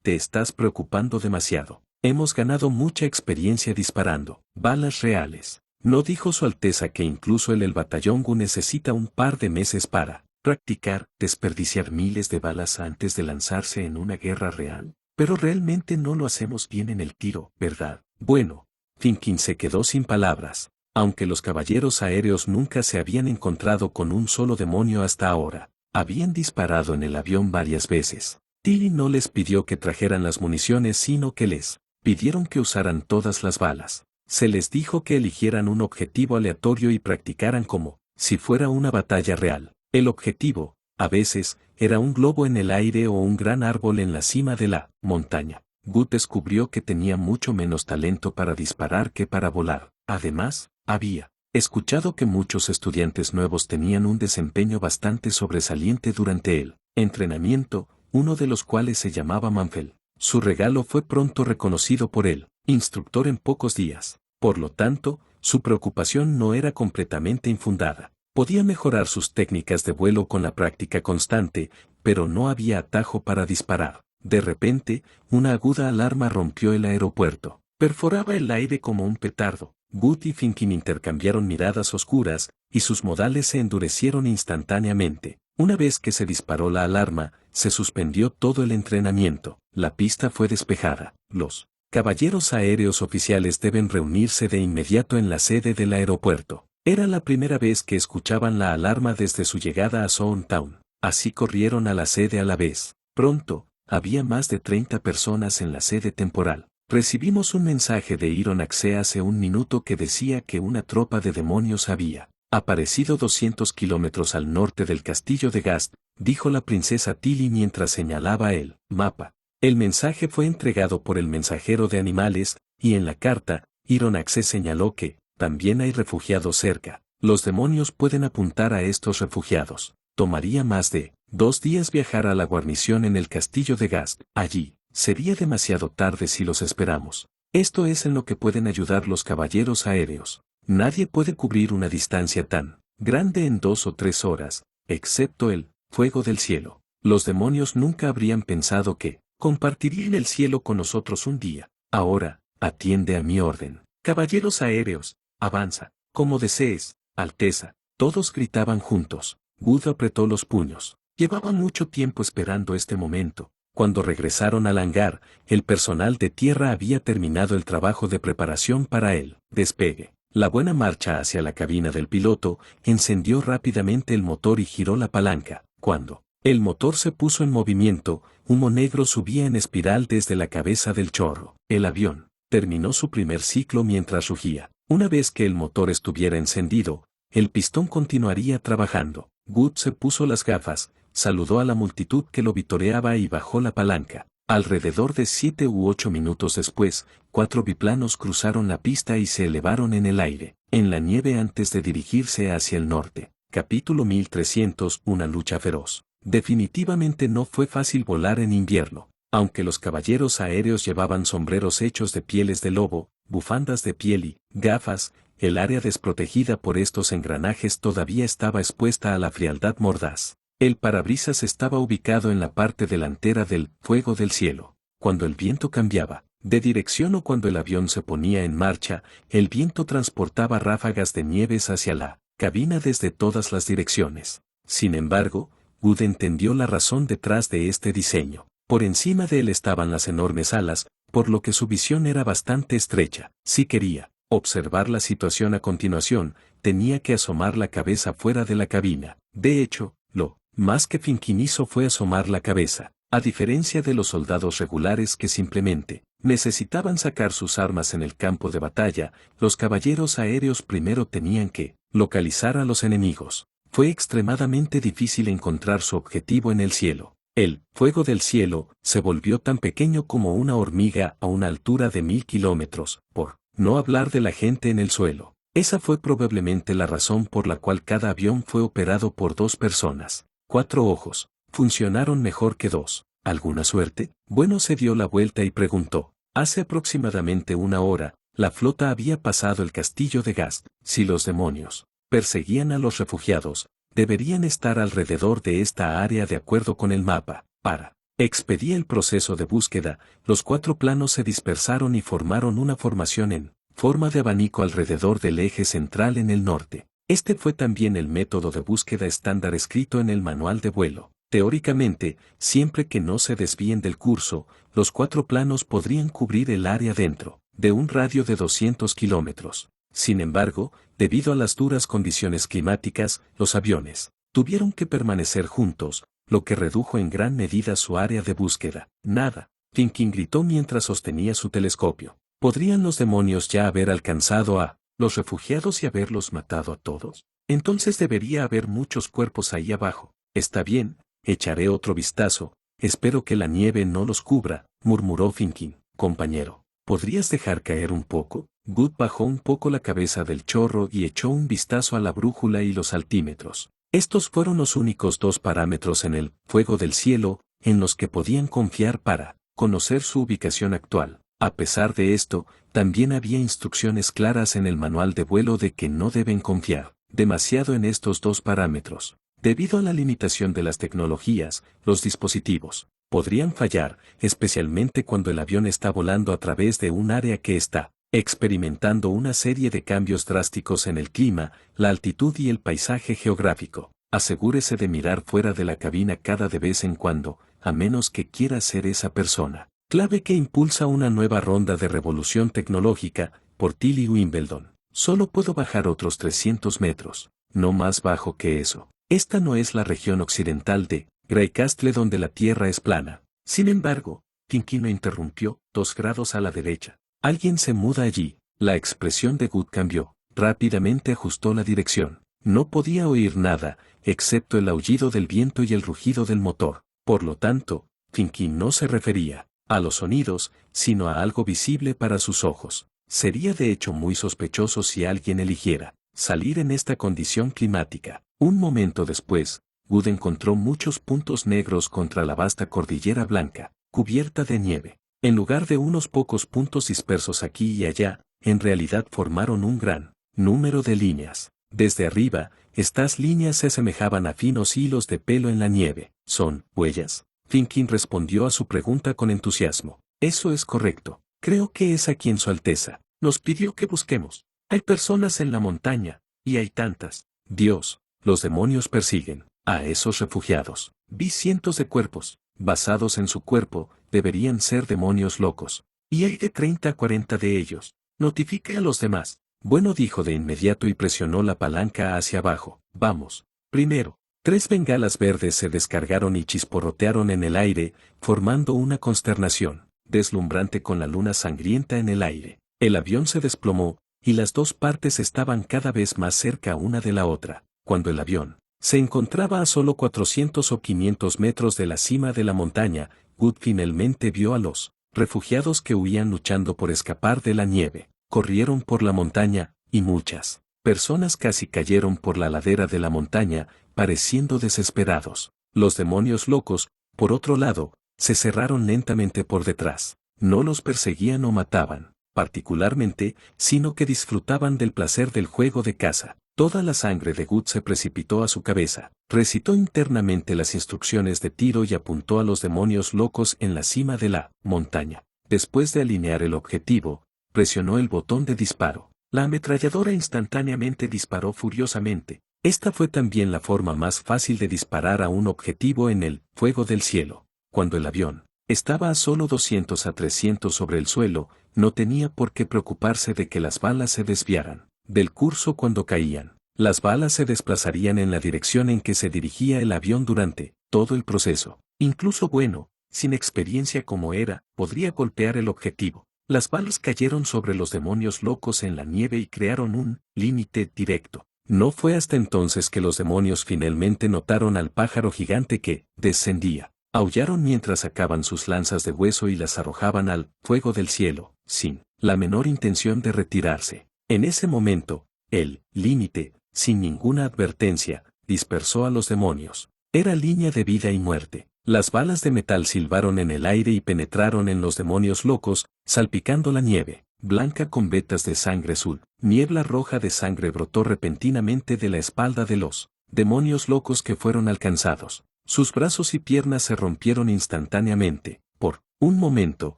te estás preocupando demasiado. Hemos ganado mucha experiencia disparando balas reales. ¿No dijo Su Alteza que incluso el batallón Gu necesita un par de meses para practicar, desperdiciar miles de balas antes de lanzarse en una guerra real? Pero realmente no lo hacemos bien en el tiro, ¿verdad? Bueno, Finkin se quedó sin palabras. Aunque los caballeros aéreos nunca se habían encontrado con un solo demonio hasta ahora, habían disparado en el avión varias veces. Tilly no les pidió que trajeran las municiones, sino que les pidieron que usaran todas las balas. Se les dijo que eligieran un objetivo aleatorio y practicaran como si fuera una batalla real. El objetivo, a veces, era un globo en el aire o un gran árbol en la cima de la montaña. Good descubrió que tenía mucho menos talento para disparar que para volar. Además, había escuchado que muchos estudiantes nuevos tenían un desempeño bastante sobresaliente durante el entrenamiento, uno de los cuales se llamaba Manfel. Su regalo fue pronto reconocido por el instructor en pocos días. Por lo tanto, su preocupación no era completamente infundada. Podía mejorar sus técnicas de vuelo con la práctica constante, pero no había atajo para disparar. De repente, una aguda alarma rompió el aeropuerto. Perforaba el aire como un petardo. Good y Finkin intercambiaron miradas oscuras, y sus modales se endurecieron instantáneamente. Una vez que se disparó la alarma, se suspendió todo el entrenamiento. La pista fue despejada. Los caballeros aéreos oficiales deben reunirse de inmediato en la sede del aeropuerto. Era la primera vez que escuchaban la alarma desde su llegada a Town. Así corrieron a la sede a la vez. Pronto, había más de 30 personas en la sede temporal. Recibimos un mensaje de Ironaxe hace un minuto que decía que una tropa de demonios había aparecido 200 kilómetros al norte del castillo de Gast, dijo la princesa Tilly mientras señalaba el mapa. El mensaje fue entregado por el mensajero de animales, y en la carta, Ironaxe señaló que también hay refugiados cerca. Los demonios pueden apuntar a estos refugiados. Tomaría más de 2 días viajar a la guarnición en el castillo de Gast. Allí, sería demasiado tarde si los esperamos. Esto es en lo que pueden ayudar los caballeros aéreos. Nadie puede cubrir una distancia tan grande en 2 o 3 horas, excepto el fuego del cielo. Los demonios nunca habrían pensado que compartirían el cielo con nosotros un día. Ahora, atiende a mi orden. Caballeros aéreos, avanza, como desees, Alteza. Todos gritaban juntos. Good apretó los puños. Llevaban mucho tiempo esperando este momento. Cuando regresaron al hangar, el personal de tierra había terminado el trabajo de preparación para el despegue. La buena marcha hacia la cabina del piloto encendió rápidamente el motor y giró la palanca. Cuando el motor se puso en movimiento, humo negro subía en espiral desde la cabeza del chorro. El avión terminó su primer ciclo mientras rugía. Una vez que el motor estuviera encendido, el pistón continuaría trabajando. Good se puso las gafas, saludó a la multitud que lo vitoreaba y bajó la palanca. Alrededor de 7 u 8 minutos después, 4 biplanos cruzaron la pista y se elevaron en el aire, en la nieve antes de dirigirse hacia el norte. Capítulo 1300. Una lucha feroz. Definitivamente no fue fácil volar en invierno. Aunque los caballeros aéreos llevaban sombreros hechos de pieles de lobo, bufandas de piel y gafas, el área desprotegida por estos engranajes todavía estaba expuesta a la frialdad mordaz. El parabrisas estaba ubicado en la parte delantera del fuego del cielo. Cuando el viento cambiaba de dirección o cuando el avión se ponía en marcha, el viento transportaba ráfagas de nieves hacia la cabina desde todas las direcciones. Sin embargo, Good entendió la razón detrás de este diseño. Por encima de él estaban las enormes alas, por lo que su visión era bastante estrecha. Si quería observar la situación a continuación, tenía que asomar la cabeza fuera de la cabina. De hecho, lo más que Finkin hizo fue asomar la cabeza. A diferencia de los soldados regulares que simplemente necesitaban sacar sus armas en el campo de batalla, los caballeros aéreos primero tenían que localizar a los enemigos. Fue extremadamente difícil encontrar su objetivo en el cielo. El fuego del cielo se volvió tan pequeño como una hormiga a una altura de 1000 kilómetros, por no hablar de la gente en el suelo. Esa fue probablemente la razón por la cual cada avión fue operado por 2 personas. 4 ojos. Funcionaron mejor que 2. ¿Alguna suerte? Bueno, se dio la vuelta y preguntó. Hace aproximadamente una hora, La flota había pasado el castillo de Gast. Si los demonios perseguían a los refugiados, deberían estar alrededor de esta área de acuerdo con el mapa. Para expedía el proceso de búsqueda, los 4 planos se dispersaron y formaron una formación en forma de abanico alrededor del eje central en el norte. Este fue también el método de búsqueda estándar escrito en el manual de vuelo. Teóricamente, siempre que no se desvíen del curso, los 4 planos podrían cubrir el área dentro de un radio de 200 kilómetros. Sin embargo, debido a las duras condiciones climáticas, los aviones tuvieron que permanecer juntos, lo que redujo en gran medida su área de búsqueda. Nada, Finkin gritó mientras sostenía su telescopio. ¿Podrían los demonios ya haber alcanzado a los refugiados y haberlos matado a todos? Entonces debería haber muchos cuerpos ahí abajo. Está bien, echaré otro vistazo, espero que la nieve no los cubra, murmuró Finkin. Compañero, ¿podrías dejar caer un poco? Good bajó un poco la cabeza del chorro y echó un vistazo a la brújula y los altímetros. Estos fueron los únicos 2 parámetros en el fuego del cielo en los que podían confiar para conocer su ubicación actual. A pesar de esto, también había instrucciones claras en el manual de vuelo de que no deben confiar demasiado en estos 2 parámetros. Debido a la limitación de las tecnologías, los dispositivos podrían fallar, especialmente cuando el avión está volando a través de un área que está experimentando una serie de cambios drásticos en el clima, la altitud y el paisaje geográfico. Asegúrese de mirar fuera de la cabina cada de vez en cuando, a menos que quiera ser esa persona clave que impulsa una nueva ronda de revolución tecnológica, por Tilly Wimbledon. Solo puedo bajar otros 300 metros, no más bajo que eso. Esta no es la región occidental de Greycastle donde la tierra es plana. Sin embargo, Finkin me interrumpió, 2 grados a la derecha. Alguien se muda allí. La expresión de Good cambió. Rápidamente ajustó la dirección. No podía oír nada, excepto el aullido del viento y el rugido del motor. Por lo tanto, Finkin no se refería a los sonidos, sino a algo visible para sus ojos. Sería de hecho muy sospechoso si alguien eligiera salir en esta condición climática. Un momento después, Good encontró muchos puntos negros contra la vasta cordillera blanca, cubierta de nieve. En lugar de unos pocos puntos dispersos aquí y allá, en realidad formaron un gran número de líneas. Desde arriba, estas líneas se asemejaban a finos hilos de pelo en la nieve. ¿Son huellas? Finkin respondió a su pregunta con entusiasmo. Eso es correcto. Creo que es a quien Su Alteza nos pidió que busquemos. Hay personas en la montaña, y hay tantas. Dios, los demonios persiguen a esos refugiados. Vi cientos de cuerpos. Basados en su cuerpo, deberían ser demonios locos. Y hay de 30 a 40 de ellos. Notifique a los demás. Bueno, dijo de inmediato y presionó la palanca hacia abajo. Vamos. Primero. 3 bengalas verdes se descargaron y chisporrotearon en el aire, formando una consternación deslumbrante con la luna sangrienta en el aire. El avión se desplomó, y las 2 partes estaban cada vez más cerca una de la otra. Cuando el avión se encontraba a solo 400 o 500 metros de la cima de la montaña, Good finalmente vio a los refugiados que huían luchando por escapar de la nieve. Corrieron por la montaña, y muchas personas casi cayeron por la ladera de la montaña, pareciendo desesperados. Los demonios locos, por otro lado, se cerraron lentamente por detrás. No los perseguían o mataban, particularmente, sino que disfrutaban del placer del juego de caza. Toda la sangre de Good se precipitó a su cabeza. Recitó internamente las instrucciones de tiro y apuntó a los demonios locos en la cima de la montaña. Después de alinear el objetivo, presionó el botón de disparo. La ametralladora instantáneamente disparó furiosamente. Esta fue también la forma más fácil de disparar a un objetivo en el fuego del cielo. Cuando el avión estaba a solo 200 a 300 sobre el suelo, no tenía por qué preocuparse de que las balas se desviaran del curso cuando caían. Las balas se desplazarían en la dirección en que se dirigía el avión durante todo el proceso. Incluso bueno, sin experiencia como era, podría golpear el objetivo. Las balas cayeron sobre los demonios locos en la nieve y crearon un límite directo. No fue hasta entonces que los demonios finalmente notaron al pájaro gigante que descendía. Aullaron mientras sacaban sus lanzas de hueso y las arrojaban al fuego del cielo, sin la menor intención de retirarse. En ese momento, el límite, sin ninguna advertencia, dispersó a los demonios. Era línea de vida y muerte. Las balas de metal silbaron en el aire y penetraron en los demonios locos, salpicando la nieve. blanca con vetas de sangre azul. Niebla roja de sangre brotó repentinamente de la espalda de los demonios locos que fueron alcanzados. Sus brazos y piernas se rompieron instantáneamente. Por un momento,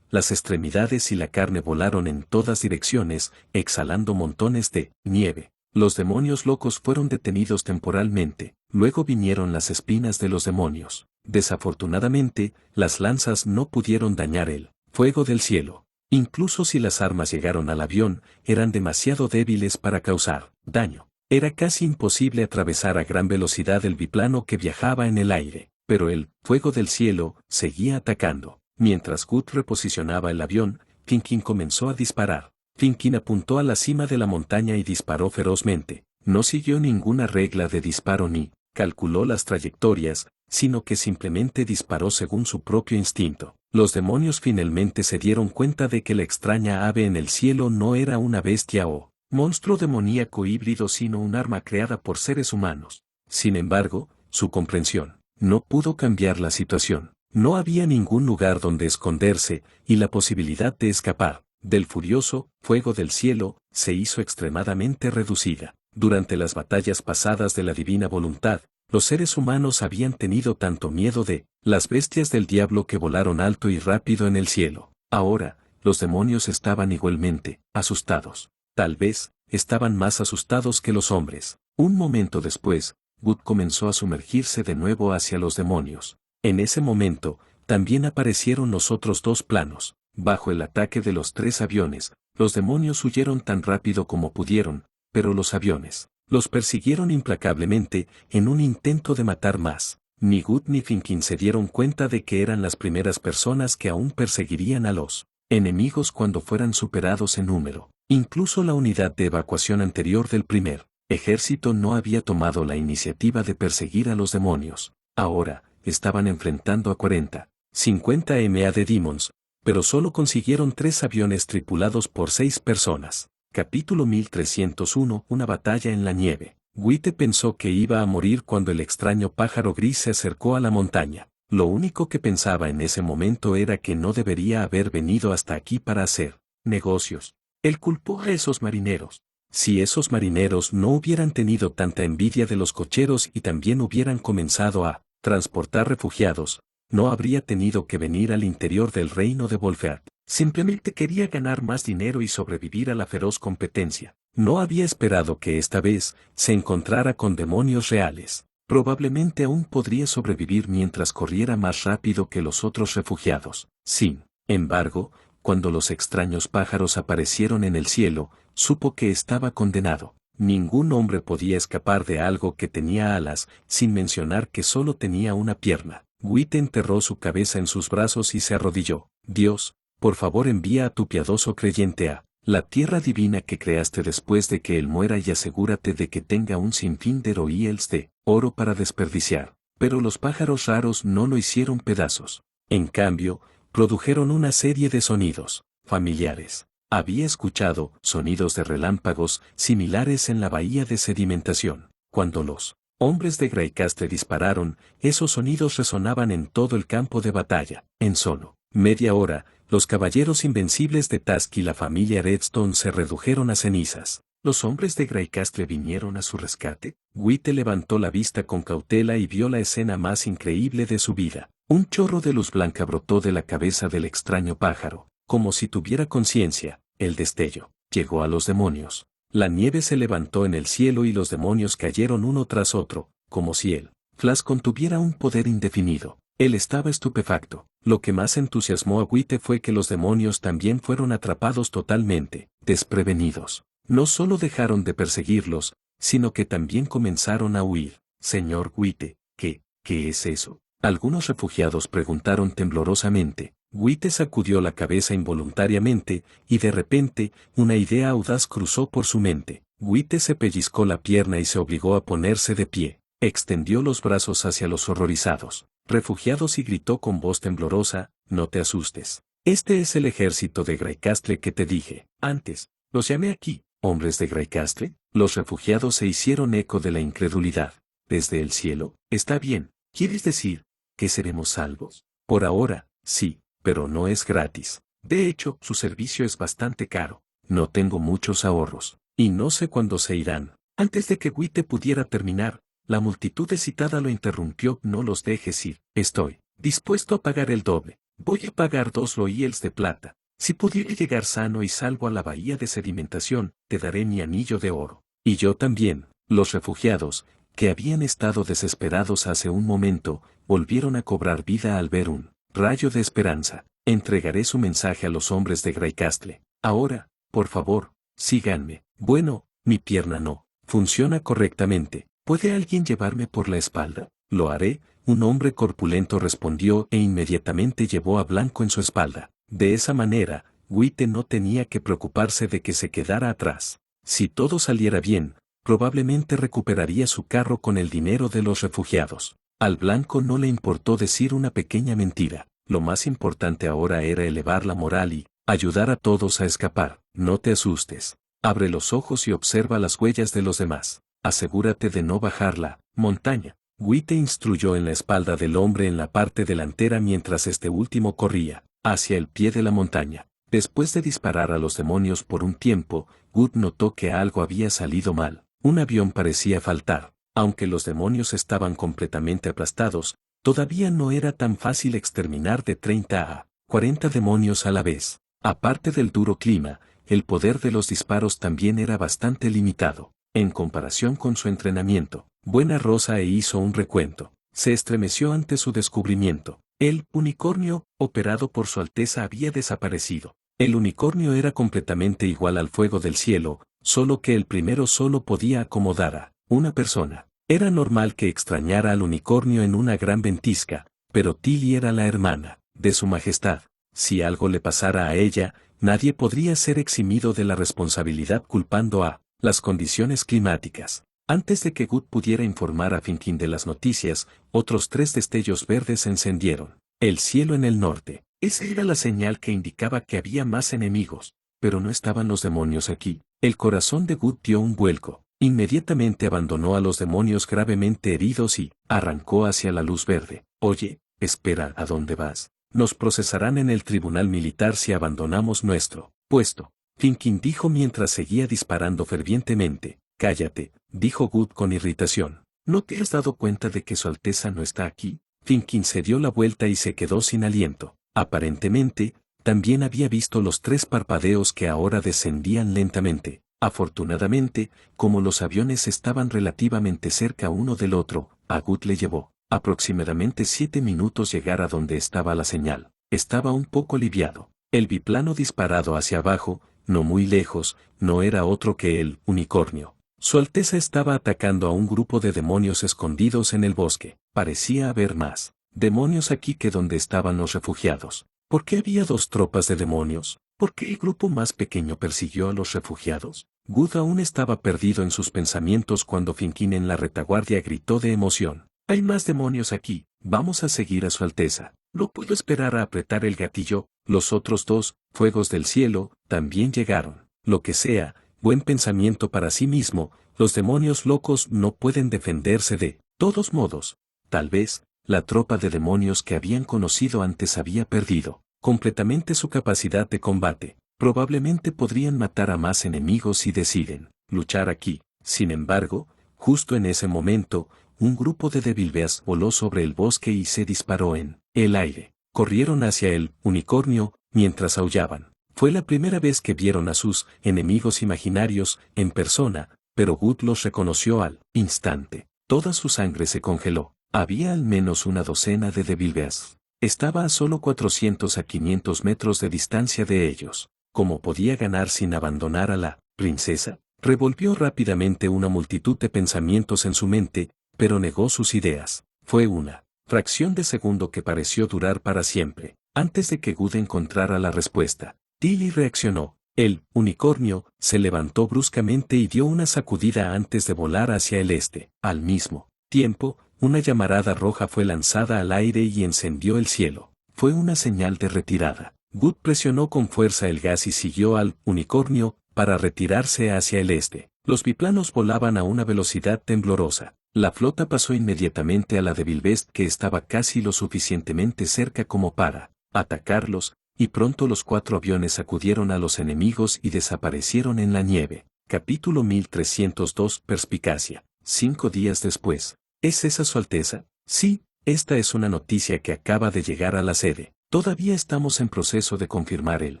las extremidades y la carne volaron en todas direcciones, exhalando montones de nieve. Los demonios locos fueron detenidos temporalmente. Luego vinieron las espinas de los demonios. Desafortunadamente, las lanzas no pudieron dañar el fuego del cielo. Incluso si las armas llegaron al avión, eran demasiado débiles para causar daño. Era casi imposible atravesar a gran velocidad el biplano que viajaba en el aire, pero el fuego del cielo seguía atacando. Mientras Gut reposicionaba el avión, Finkin comenzó a disparar. Finkin apuntó a la cima de la montaña y disparó ferozmente. No siguió ninguna regla de disparo ni calculó las trayectorias, sino que simplemente disparó según su propio instinto. Los demonios finalmente se dieron cuenta de que la extraña ave en el cielo no era una bestia o monstruo demoníaco híbrido sino un arma creada por seres humanos. Sin embargo, su comprensión no pudo cambiar la situación. No había ningún lugar donde esconderse, y la posibilidad de escapar del furioso fuego del cielo se hizo extremadamente reducida. Durante las batallas pasadas de la divina voluntad, los seres humanos habían tenido tanto miedo de las bestias del diablo que volaron alto y rápido en el cielo. Ahora, los demonios estaban igualmente asustados. Tal vez, estaban más asustados que los hombres. Un momento después, Gut comenzó a sumergirse de nuevo hacia los demonios. En ese momento, también aparecieron los otros dos planos. Bajo el ataque de los 3 aviones, los demonios huyeron tan rápido como pudieron, pero los aviones los persiguieron implacablemente en un intento de matar más. Ni Gut ni Finkin se dieron cuenta de que eran las primeras personas que aún perseguirían a los enemigos cuando fueran superados en número. Incluso la unidad de evacuación anterior del primer ejército no había tomado la iniciativa de perseguir a los demonios. Ahora, estaban enfrentando a 50 MA de Demons, pero solo consiguieron 3 aviones tripulados por 6 personas. Capítulo 1301. Una batalla en la nieve. Wite pensó que iba a morir cuando el extraño pájaro gris se acercó a la montaña. Lo único que pensaba en ese momento era que no debería haber venido hasta aquí para hacer negocios. Él culpó a esos marineros. Si esos marineros no hubieran tenido tanta envidia de los cocheros y también hubieran comenzado a transportar refugiados, no habría tenido que venir al interior del reino de Volfeat. Simplemente quería ganar más dinero y sobrevivir a la feroz competencia. No había esperado que esta vez se encontrara con demonios reales. Probablemente aún podría sobrevivir mientras corriera más rápido que los otros refugiados. Sin embargo, cuando los extraños pájaros aparecieron en el cielo, supo que estaba condenado. Ningún hombre podía escapar de algo que tenía alas, sin mencionar que solo tenía una pierna. Wite enterró su cabeza en sus brazos y se arrodilló. Dios, por favor envía a tu piadoso creyente a la tierra divina que creaste después de que él muera y asegúrate de que tenga un sinfín de roíels de oro para desperdiciar. Pero los pájaros raros no lo hicieron pedazos. En cambio, produjeron una serie de sonidos familiares. Había escuchado sonidos de relámpagos similares en la bahía de sedimentación. Cuando los hombres de Greycastle dispararon, esos sonidos resonaban en todo el campo de batalla. En solo media hora, los caballeros invencibles de Task y la familia Redstone se redujeron a cenizas. ¿Los hombres de Greycastle vinieron a su rescate? Wite levantó la vista con cautela y vio la escena más increíble de su vida. Un chorro de luz blanca brotó de la cabeza del extraño pájaro, como si tuviera conciencia. El destello llegó a los demonios. La nieve se levantó en el cielo y los demonios cayeron uno tras otro, como si el Flash contuviera un poder indefinido. Él estaba estupefacto. Lo que más entusiasmó a Wite fue que los demonios también fueron atrapados totalmente, desprevenidos. No solo dejaron de perseguirlos, sino que también comenzaron a huir. Señor Wite, ¿qué es eso? Algunos refugiados preguntaron temblorosamente. Wite sacudió la cabeza involuntariamente, y de repente, una idea audaz cruzó por su mente. Wite se pellizcó la pierna y se obligó a ponerse de pie. Extendió los brazos hacia los horrorizados refugiados y gritó con voz temblorosa, no te asustes. Este es el ejército de Greycastle que te dije antes. Los llamé aquí, hombres de Greycastle. Los refugiados se hicieron eco de la incredulidad. Desde el cielo, está bien. ¿Quieres decir que seremos salvos? Por ahora, sí, pero no es gratis. De hecho, su servicio es bastante caro. No tengo muchos ahorros, y no sé cuándo se irán. Antes de que Witte pudiera terminar, la multitud excitada lo interrumpió. No los dejes ir. Estoy dispuesto a pagar el doble. Voy a pagar 2 loiels de plata. Si pudiera llegar sano y salvo a la bahía de sedimentación, te daré mi anillo de oro. Y yo también. Los refugiados, que habían estado desesperados hace un momento, volvieron a cobrar vida al ver un rayo de esperanza. Entregaré su mensaje a los hombres de Greycastle. Ahora, por favor, síganme. Bueno, mi pierna no funciona correctamente. ¿Puede alguien llevarme por la espalda? Lo haré. Un hombre corpulento respondió e inmediatamente llevó a Blanco en su espalda. De esa manera, Witte no tenía que preocuparse de que se quedara atrás. Si todo saliera bien, probablemente recuperaría su carro con el dinero de los refugiados. Al Blanco no le importó decir una pequeña mentira. Lo más importante ahora era elevar la moral y ayudar a todos a escapar. No te asustes. Abre los ojos y observa las huellas de los demás. Asegúrate de no bajar la montaña. Witte instruyó en la espalda del hombre en la parte delantera mientras este último corría hacia el pie de la montaña. Después de disparar a los demonios por un tiempo, Wood notó que algo había salido mal. Un avión parecía faltar. Aunque los demonios estaban completamente aplastados, todavía no era tan fácil exterminar de 30 a 40 demonios a la vez. Aparte del duro clima, el poder de los disparos también era bastante limitado. En comparación con su entrenamiento, Buena Rosa hizo un recuento. Se estremeció ante su descubrimiento. El unicornio, operado por Su Alteza, había desaparecido. El unicornio era completamente igual al fuego del cielo, solo que el primero solo podía acomodar a una persona. Era normal que extrañara al unicornio en una gran ventisca, pero Tilly era la hermana de su majestad. Si algo le pasara a ella, nadie podría ser eximido de la responsabilidad culpando a las condiciones climáticas. Antes de que Wood pudiera informar a Finkin de las noticias, otros 3 destellos verdes se encendieron. El cielo en el norte. Esa era la señal que indicaba que había más enemigos, pero no estaban los demonios aquí. El corazón de Wood dio un vuelco. Inmediatamente abandonó a los demonios gravemente heridos y arrancó hacia la luz verde. Oye, espera, ¿a dónde vas? Nos procesarán en el tribunal militar si abandonamos nuestro puesto. Finkin dijo mientras seguía disparando fervientemente. Cállate, dijo Wood con irritación. ¿No te has dado cuenta de que Su Alteza no está aquí? Finkin se dio la vuelta y se quedó sin aliento. Aparentemente, también había visto los 3 parpadeos que ahora descendían lentamente. Afortunadamente, como los aviones estaban relativamente cerca uno del otro, a Wood le llevó aproximadamente 7 minutos llegar a donde estaba la señal. Estaba un poco aliviado. El biplano disparado hacia abajo, no muy lejos, no era otro que el unicornio. Su Alteza estaba atacando a un grupo de demonios escondidos en el bosque. Parecía haber más demonios aquí que donde estaban los refugiados. ¿Por qué había 2 tropas de demonios? ¿Por qué el grupo más pequeño persiguió a los refugiados? Wood aún estaba perdido en sus pensamientos cuando Finkin en la retaguardia gritó de emoción. Hay más demonios aquí, vamos a seguir a Su Alteza. No puedo esperar a apretar el gatillo. Los otros 2, fuegos del cielo, también llegaron. Lo que sea, buen pensamiento para sí mismo, los demonios locos no pueden defenderse de todos modos. Tal vez, la tropa de demonios que habían conocido antes había perdido completamente su capacidad de combate. Probablemente podrían matar a más enemigos si deciden luchar aquí. Sin embargo, justo en ese momento, un grupo de devilbeas voló sobre el bosque y se disparó en el aire. Corrieron hacia el unicornio, mientras aullaban. Fue la primera vez que vieron a sus enemigos imaginarios en persona, pero Wood los reconoció al instante. Toda su sangre se congeló. Había al menos una docena de devilbeas. Estaba a solo 400 a 500 metros de distancia de ellos. ¿Cómo podía ganar sin abandonar a la princesa? Revolvió rápidamente una multitud de pensamientos en su mente, pero negó sus ideas. Fue una fracción de segundo que pareció durar para siempre. Antes de que Wood encontrara la respuesta, Tilly reaccionó. El unicornio se levantó bruscamente y dio una sacudida antes de volar hacia el este. Al mismo tiempo, una llamarada roja fue lanzada al aire y encendió el cielo. Fue una señal de retirada. Wood presionó con fuerza el gas y siguió al unicornio para retirarse hacia el este. Los biplanos volaban a una velocidad temblorosa. La flota pasó inmediatamente a la Devilbest que estaba casi lo suficientemente cerca como para atacarlos, y pronto los 4 aviones sacudieron a los enemigos y desaparecieron en la nieve. Capítulo 1302 Perspicacia. 5 días después. ¿Es esa su Alteza? Sí, esta es una noticia que acaba de llegar a la sede. Todavía estamos en proceso de confirmar el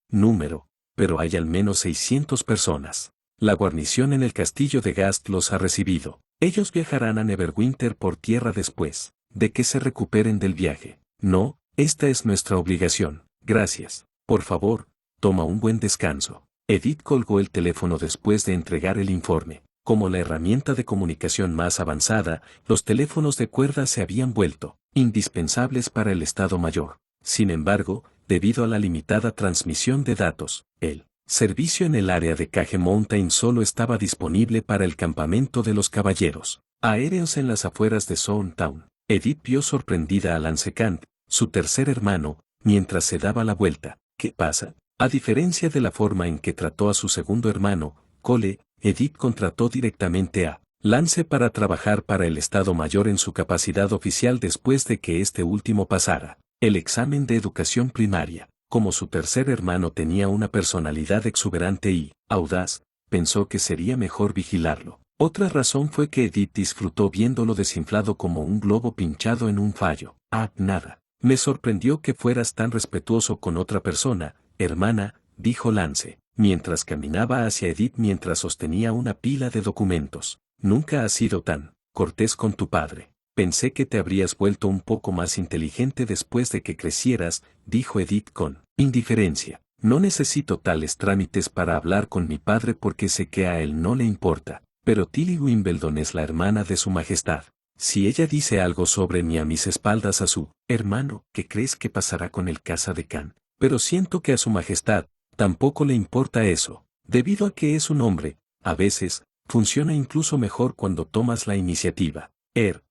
número, pero hay al menos 600 personas. La guarnición en el castillo de Gast los ha recibido. Ellos viajarán a Neverwinter por tierra después de que se recuperen del viaje. No, esta es nuestra obligación. Gracias. Por favor, toma un buen descanso. Edith colgó el teléfono después de entregar el informe. Como la herramienta de comunicación más avanzada, los teléfonos de cuerda se habían vuelto indispensables para el Estado Mayor. Sin embargo, debido a la limitada transmisión de datos, el servicio en el área de Cage Mountain solo estaba disponible para el campamento de los caballeros aéreos en las afueras de Soundtown. Edith vio sorprendida a Lance Kant, su tercer hermano, mientras se daba la vuelta. ¿Qué pasa? A diferencia de la forma en que trató a su segundo hermano, Cole, Edith contrató directamente a Lance para trabajar para el Estado Mayor en su capacidad oficial después de que este último pasara el examen de educación primaria. Como su tercer hermano tenía una personalidad exuberante y audaz, pensó que sería mejor vigilarlo. Otra razón fue que Edith disfrutó viéndolo desinflado como un globo pinchado en un fallo. Nada. Me sorprendió que fueras tan respetuoso con otra persona, hermana, dijo Lance, mientras caminaba hacia Edith mientras sostenía una pila de documentos. Nunca has sido tan cortés con tu padre. Pensé que te habrías vuelto un poco más inteligente después de que crecieras, dijo Edith con indiferencia. No necesito tales trámites para hablar con mi padre porque sé que a él no le importa, pero Tilly Wimbledon es la hermana de su majestad. Si ella dice algo sobre mí a mis espaldas a su hermano, ¿qué crees que pasará con el casa de Khan? Pero siento que a su majestad tampoco le importa eso, debido a que es un hombre. A veces, funciona incluso mejor cuando tomas la iniciativa.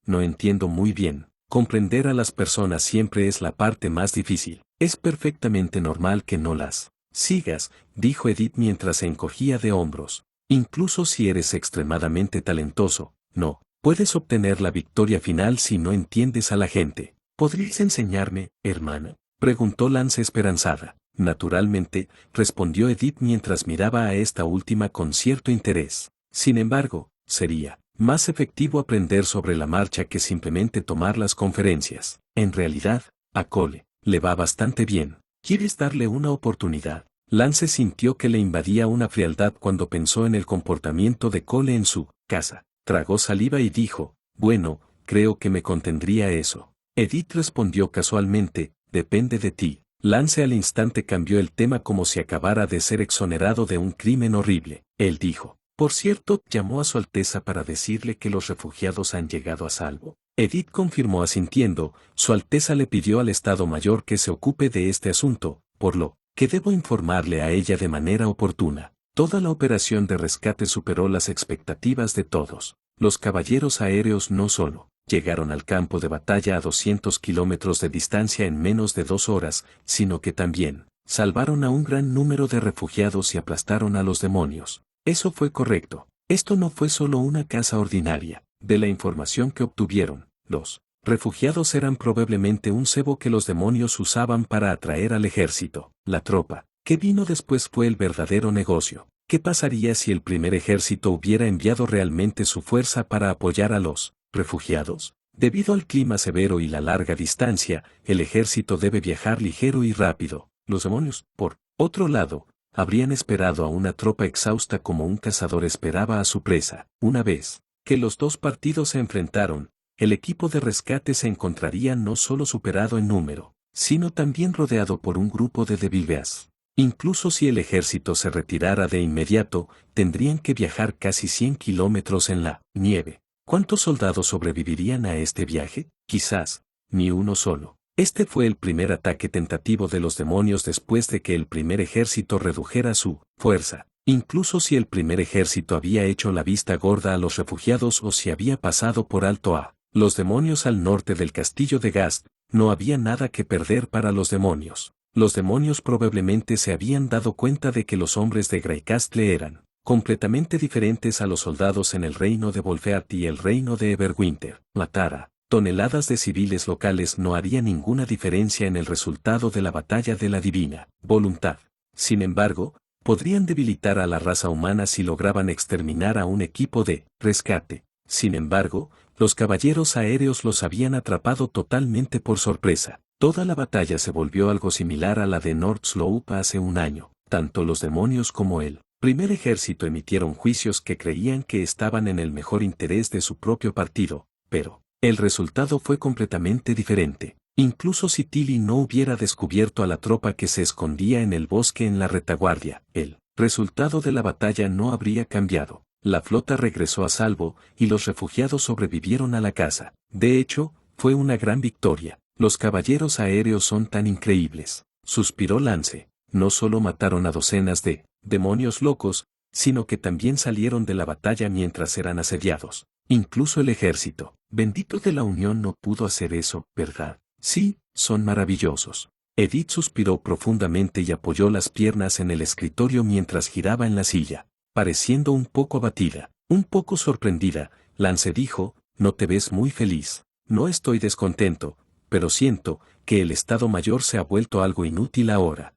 No entiendo muy bien. Comprender a las personas siempre es la parte más difícil. Es perfectamente normal que no las sigas, dijo Edith mientras se encogía de hombros. Incluso si eres extremadamente talentoso, no puedes obtener la victoria final si no entiendes a la gente. ¿Podrías enseñarme, hermana?, preguntó Lance esperanzada. Naturalmente, respondió Edith mientras miraba a esta última con cierto interés. Sin embargo, sería más efectivo aprender sobre la marcha que simplemente tomar las conferencias. En realidad, a Cole le va bastante bien. ¿Quieres darle una oportunidad? Lance sintió que le invadía una frialdad cuando pensó en el comportamiento de Cole en su casa. Tragó saliva y dijo, bueno, creo que me contendría eso. Edith respondió casualmente, depende de ti. Lance al instante cambió el tema como si acabara de ser exonerado de un crimen horrible. Él dijo, por cierto, llamó a su Alteza para decirle que los refugiados han llegado a salvo. Edith confirmó asintiendo, su Alteza le pidió al Estado Mayor que se ocupe de este asunto, por lo que debo informarle a ella de manera oportuna. Toda la operación de rescate superó las expectativas de todos. Los caballeros aéreos no solo llegaron al campo de batalla a 200 kilómetros de distancia en menos de 2 horas, sino que también salvaron a un gran número de refugiados y aplastaron a los demonios. Eso fue correcto. Esto no fue solo una caza ordinaria. De la información que obtuvieron, los refugiados eran probablemente un cebo que los demonios usaban para atraer al ejército. La tropa que vino después fue el verdadero negocio. ¿Qué pasaría si el primer ejército hubiera enviado realmente su fuerza para apoyar a los refugiados? Debido al clima severo y la larga distancia, el ejército debe viajar ligero y rápido. Los demonios, por otro lado, habrían esperado a una tropa exhausta como un cazador esperaba a su presa. Una vez que los dos partidos se enfrentaron, el equipo de rescate se encontraría no solo superado en número, sino también rodeado por un grupo de débiles. Incluso si el ejército se retirara de inmediato, tendrían que viajar casi 100 kilómetros en la nieve. ¿Cuántos soldados sobrevivirían a este viaje? Quizás, ni uno solo. Este fue el primer ataque tentativo de los demonios después de que el primer ejército redujera su fuerza. Incluso si el primer ejército había hecho la vista gorda a los refugiados o si había pasado por alto a los demonios al norte del castillo de Gast, no había nada que perder para los demonios. Los demonios probablemente se habían dado cuenta de que los hombres de Greycastle eran completamente diferentes a los soldados en el reino de Volfeart y el reino de Everwinter. Matar a toneladas de civiles locales no haría ninguna diferencia en el resultado de la batalla de la divina voluntad. Sin embargo, podrían debilitar a la raza humana si lograban exterminar a un equipo de rescate. Sin embargo, los caballeros aéreos los habían atrapado totalmente por sorpresa. Toda la batalla se volvió algo similar a la de North Slope hace un año. Tanto los demonios como el primer ejército emitieron juicios que creían que estaban en el mejor interés de su propio partido, pero el resultado fue completamente diferente. Incluso si Tilly no hubiera descubierto a la tropa que se escondía en el bosque en la retaguardia, el resultado de la batalla no habría cambiado. La flota regresó a salvo y los refugiados sobrevivieron a la caza. De hecho, fue una gran victoria. Los caballeros aéreos son tan increíbles, suspiró Lance. No solo mataron a docenas de demonios locos, sino que también salieron de la batalla mientras eran asediados. Incluso el ejército bendito de la Unión no pudo hacer eso, ¿verdad? Sí, son maravillosos. Edith suspiró profundamente y apoyó las piernas en el escritorio mientras giraba en la silla, pareciendo un poco abatida, un poco sorprendida. Lance dijo, no te ves muy feliz. No estoy descontento, pero siento que el Estado Mayor se ha vuelto algo inútil ahora.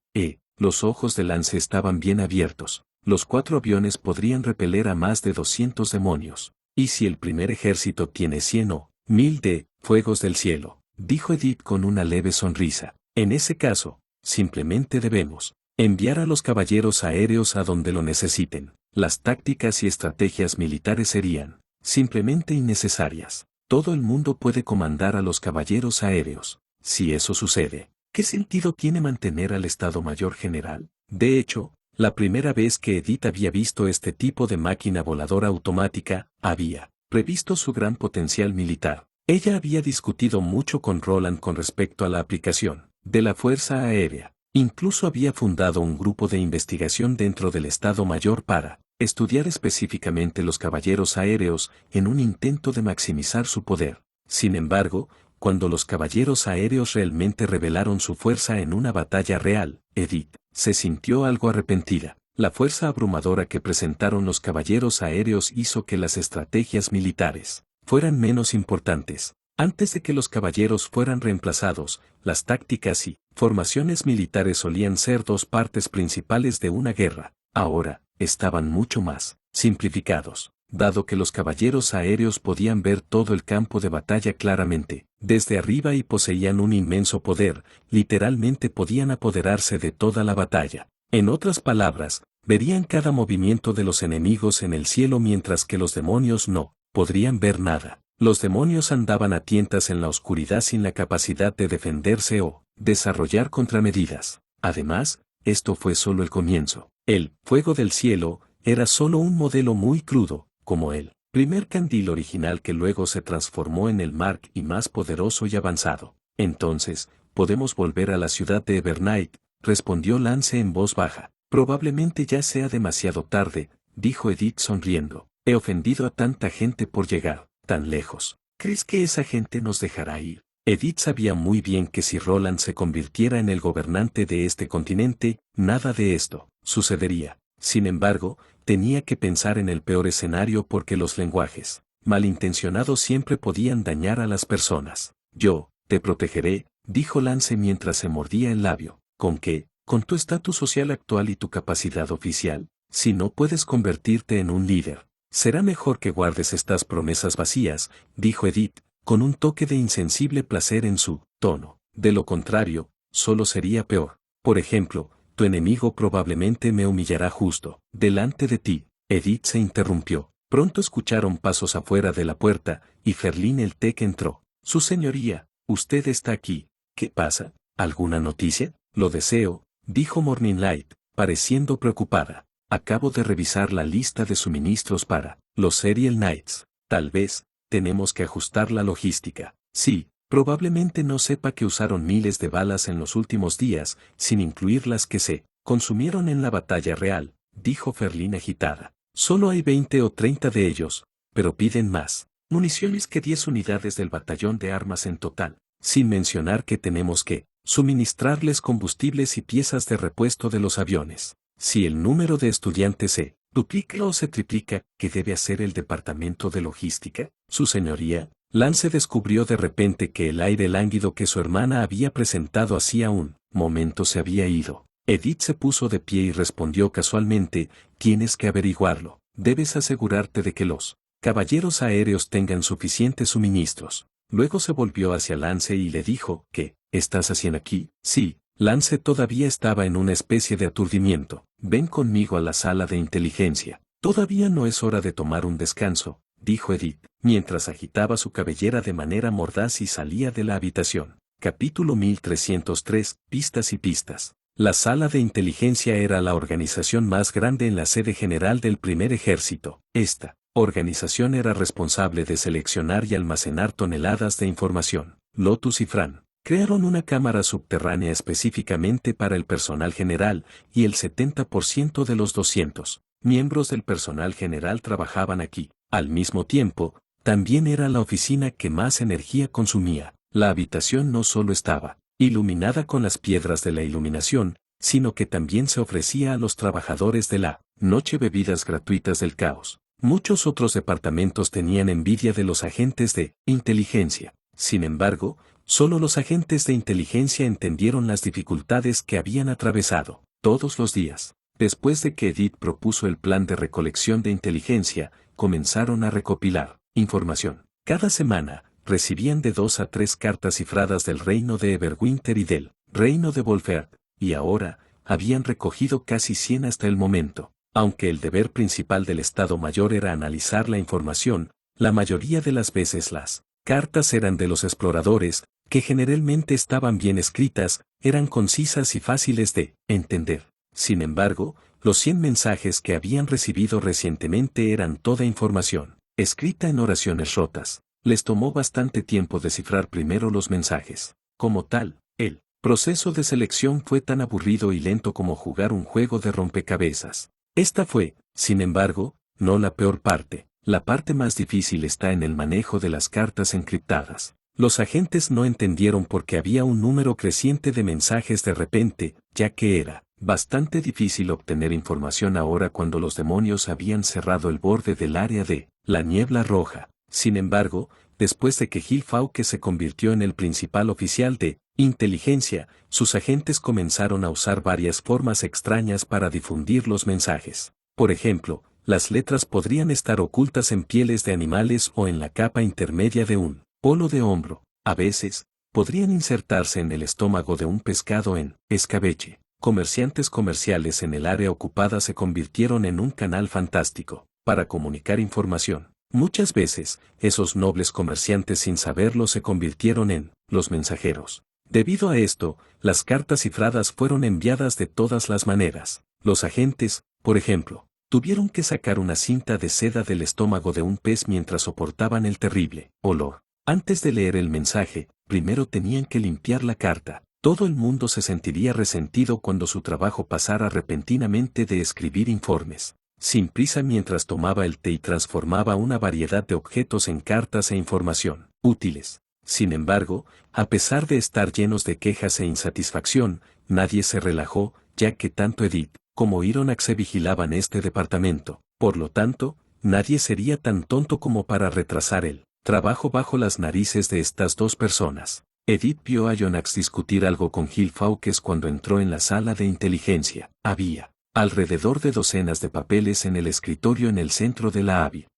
Los ojos de Lance estaban bien abiertos. Los 4 aviones podrían repeler a más de 200 demonios. ¿Y si el primer ejército tiene 100 o 1000 de fuegos del cielo? Dijo Edith con una leve sonrisa. En ese caso, simplemente debemos enviar a los caballeros aéreos a donde lo necesiten. Las tácticas y estrategias militares serían simplemente innecesarias. Todo el mundo puede comandar a los caballeros aéreos. Si eso sucede, ¿qué sentido tiene mantener al Estado Mayor General? De hecho, la primera vez que Edith había visto este tipo de máquina voladora automática, había previsto su gran potencial militar. Ella había discutido mucho con Roland con respecto a la aplicación de la Fuerza Aérea. Incluso había fundado un grupo de investigación dentro del Estado Mayor para estudiar específicamente los caballeros aéreos en un intento de maximizar su poder. Sin embargo, cuando los caballeros aéreos realmente revelaron su fuerza en una batalla real, Edith se sintió algo arrepentida. La fuerza abrumadora que presentaron los caballeros aéreos hizo que las estrategias militares fueran menos importantes. Antes de que los caballeros fueran reemplazados, las tácticas y formaciones militares solían ser 2 partes principales de una guerra. Ahora, estaban mucho más simplificados, dado que los caballeros aéreos podían ver todo el campo de batalla claramente, desde arriba y poseían un inmenso poder, literalmente podían apoderarse de toda la batalla. En otras palabras, verían cada movimiento de los enemigos en el cielo mientras que los demonios no podrían ver nada. Los demonios andaban a tientas en la oscuridad sin la capacidad de defenderse o desarrollar contramedidas. Además, esto fue solo el comienzo. El fuego del cielo era solo un modelo muy crudo, como el primer candil original que luego se transformó en el Mark I más poderoso y avanzado. Entonces, podemos volver a la ciudad de Evernight, respondió Lance en voz baja. Probablemente ya sea demasiado tarde, dijo Edith sonriendo. He ofendido a tanta gente por llegar tan lejos. ¿Crees que esa gente nos dejará ir? Edith sabía muy bien que si Roland se convirtiera en el gobernante de este continente, nada de esto sucedería. Sin embargo, tenía que pensar en el peor escenario porque los lenguajes malintencionados siempre podían dañar a las personas. Yo te protegeré, dijo Lance mientras se mordía el labio. ¿Con qué? Con tu estatus social actual y tu capacidad oficial. Si no puedes convertirte en un líder, será mejor que guardes estas promesas vacías, dijo Edith, con un toque de insensible placer en su tono. De lo contrario, solo sería peor. Por ejemplo, tu enemigo probablemente me humillará justo delante de ti. Edith se interrumpió. Pronto escucharon pasos afuera de la puerta, y Ferlín el Tec entró. Su señoría, usted está aquí. ¿Qué pasa? ¿Alguna noticia? Lo deseo, dijo Morning Light, pareciendo preocupada. Acabo de revisar la lista de suministros para los Serial Knights. Tal vez, tenemos que ajustar la logística. Sí, probablemente no sepa que usaron miles de balas en los últimos días, sin incluir las que se consumieron en la batalla real, dijo Ferlín agitada. Solo hay 20 o 30 de ellos, pero piden más municiones que 10 unidades del batallón de armas en total, sin mencionar que tenemos que suministrarles combustibles y piezas de repuesto de los aviones. Si el número de estudiantes se duplica o se triplica, ¿qué debe hacer el departamento de logística? Su señoría, Lance descubrió de repente que el aire lánguido que su hermana había presentado hacía un momento se había ido. Edith se puso de pie y respondió casualmente, tienes que averiguarlo. Debes asegurarte de que los caballeros aéreos tengan suficientes suministros. Luego se volvió hacia Lance y le dijo, ¿qué estás haciendo aquí? Sí, Lance todavía estaba en una especie de aturdimiento. Ven conmigo a la sala de inteligencia. Todavía no es hora de tomar un descanso, dijo Edith, mientras agitaba su cabellera de manera mordaz y salía de la habitación. Capítulo 1303, Pistas y pistas. La sala de inteligencia era la organización más grande en la sede general del primer ejército. Esta organización era responsable de seleccionar y almacenar toneladas de información. Lotus y Fran crearon una cámara subterránea específicamente para el personal general, y el 70% de los 200 miembros del personal general trabajaban aquí. Al mismo tiempo, también era la oficina que más energía consumía. La habitación no solo estaba iluminada con las piedras de la iluminación, sino que también se ofrecía a los trabajadores de la noche bebidas gratuitas del caos. Muchos otros departamentos tenían envidia de los agentes de inteligencia. Sin embargo, solo los agentes de inteligencia entendieron las dificultades que habían atravesado. Todos los días, después de que Edith propuso el plan de recolección de inteligencia, comenzaron a recopilar información. Cada semana, recibían de 2 a 3 cartas cifradas del reino de Everwinter y del reino de Volferd, y ahora, habían recogido casi 100 hasta el momento. Aunque el deber principal del Estado Mayor era analizar la información, la mayoría de las veces las cartas eran de los exploradores, que generalmente estaban bien escritas, eran concisas y fáciles de entender. Sin embargo, los 100 mensajes que habían recibido recientemente eran toda información, escrita en oraciones rotas. Les tomó bastante tiempo descifrar primero los mensajes. Como tal, el proceso de selección fue tan aburrido y lento como jugar un juego de rompecabezas. Esta fue, sin embargo, no la peor parte. La parte más difícil está en el manejo de las cartas encriptadas. Los agentes no entendieron por qué había un número creciente de mensajes de repente, ya que era bastante difícil obtener información ahora cuando los demonios habían cerrado el borde del área de la niebla roja. Sin embargo, después de que Gil Fawkes se convirtió en el principal oficial de inteligencia, sus agentes comenzaron a usar varias formas extrañas para difundir los mensajes. Por ejemplo, las letras podrían estar ocultas en pieles de animales o en la capa intermedia de un polo de hombro. A veces, podrían insertarse en el estómago de un pescado en escabeche. Comerciantes comerciales en el área ocupada se convirtieron en un canal fantástico para comunicar información. Muchas veces, esos nobles comerciantes sin saberlo se convirtieron en los mensajeros. Debido a esto, las cartas cifradas fueron enviadas de todas las maneras. Los agentes, por ejemplo, tuvieron que sacar una cinta de seda del estómago de un pez mientras soportaban el terrible olor. Antes de leer el mensaje, primero tenían que limpiar la carta. Todo el mundo se sentiría resentido cuando su trabajo pasara repentinamente de escribir informes sin prisa mientras tomaba el té y transformaba una variedad de objetos en cartas e información útiles. Sin embargo, a pesar de estar llenos de quejas e insatisfacción, nadie se relajó, ya que tanto Edith como Ironaxe vigilaban este departamento. Por lo tanto, nadie sería tan tonto como para retrasar el trabajo bajo las narices de estas dos personas. Edith vio a Ironaxe discutir algo con Gil Fawkes cuando entró en la sala de inteligencia. Había alrededor de docenas de papeles en el escritorio en el centro de la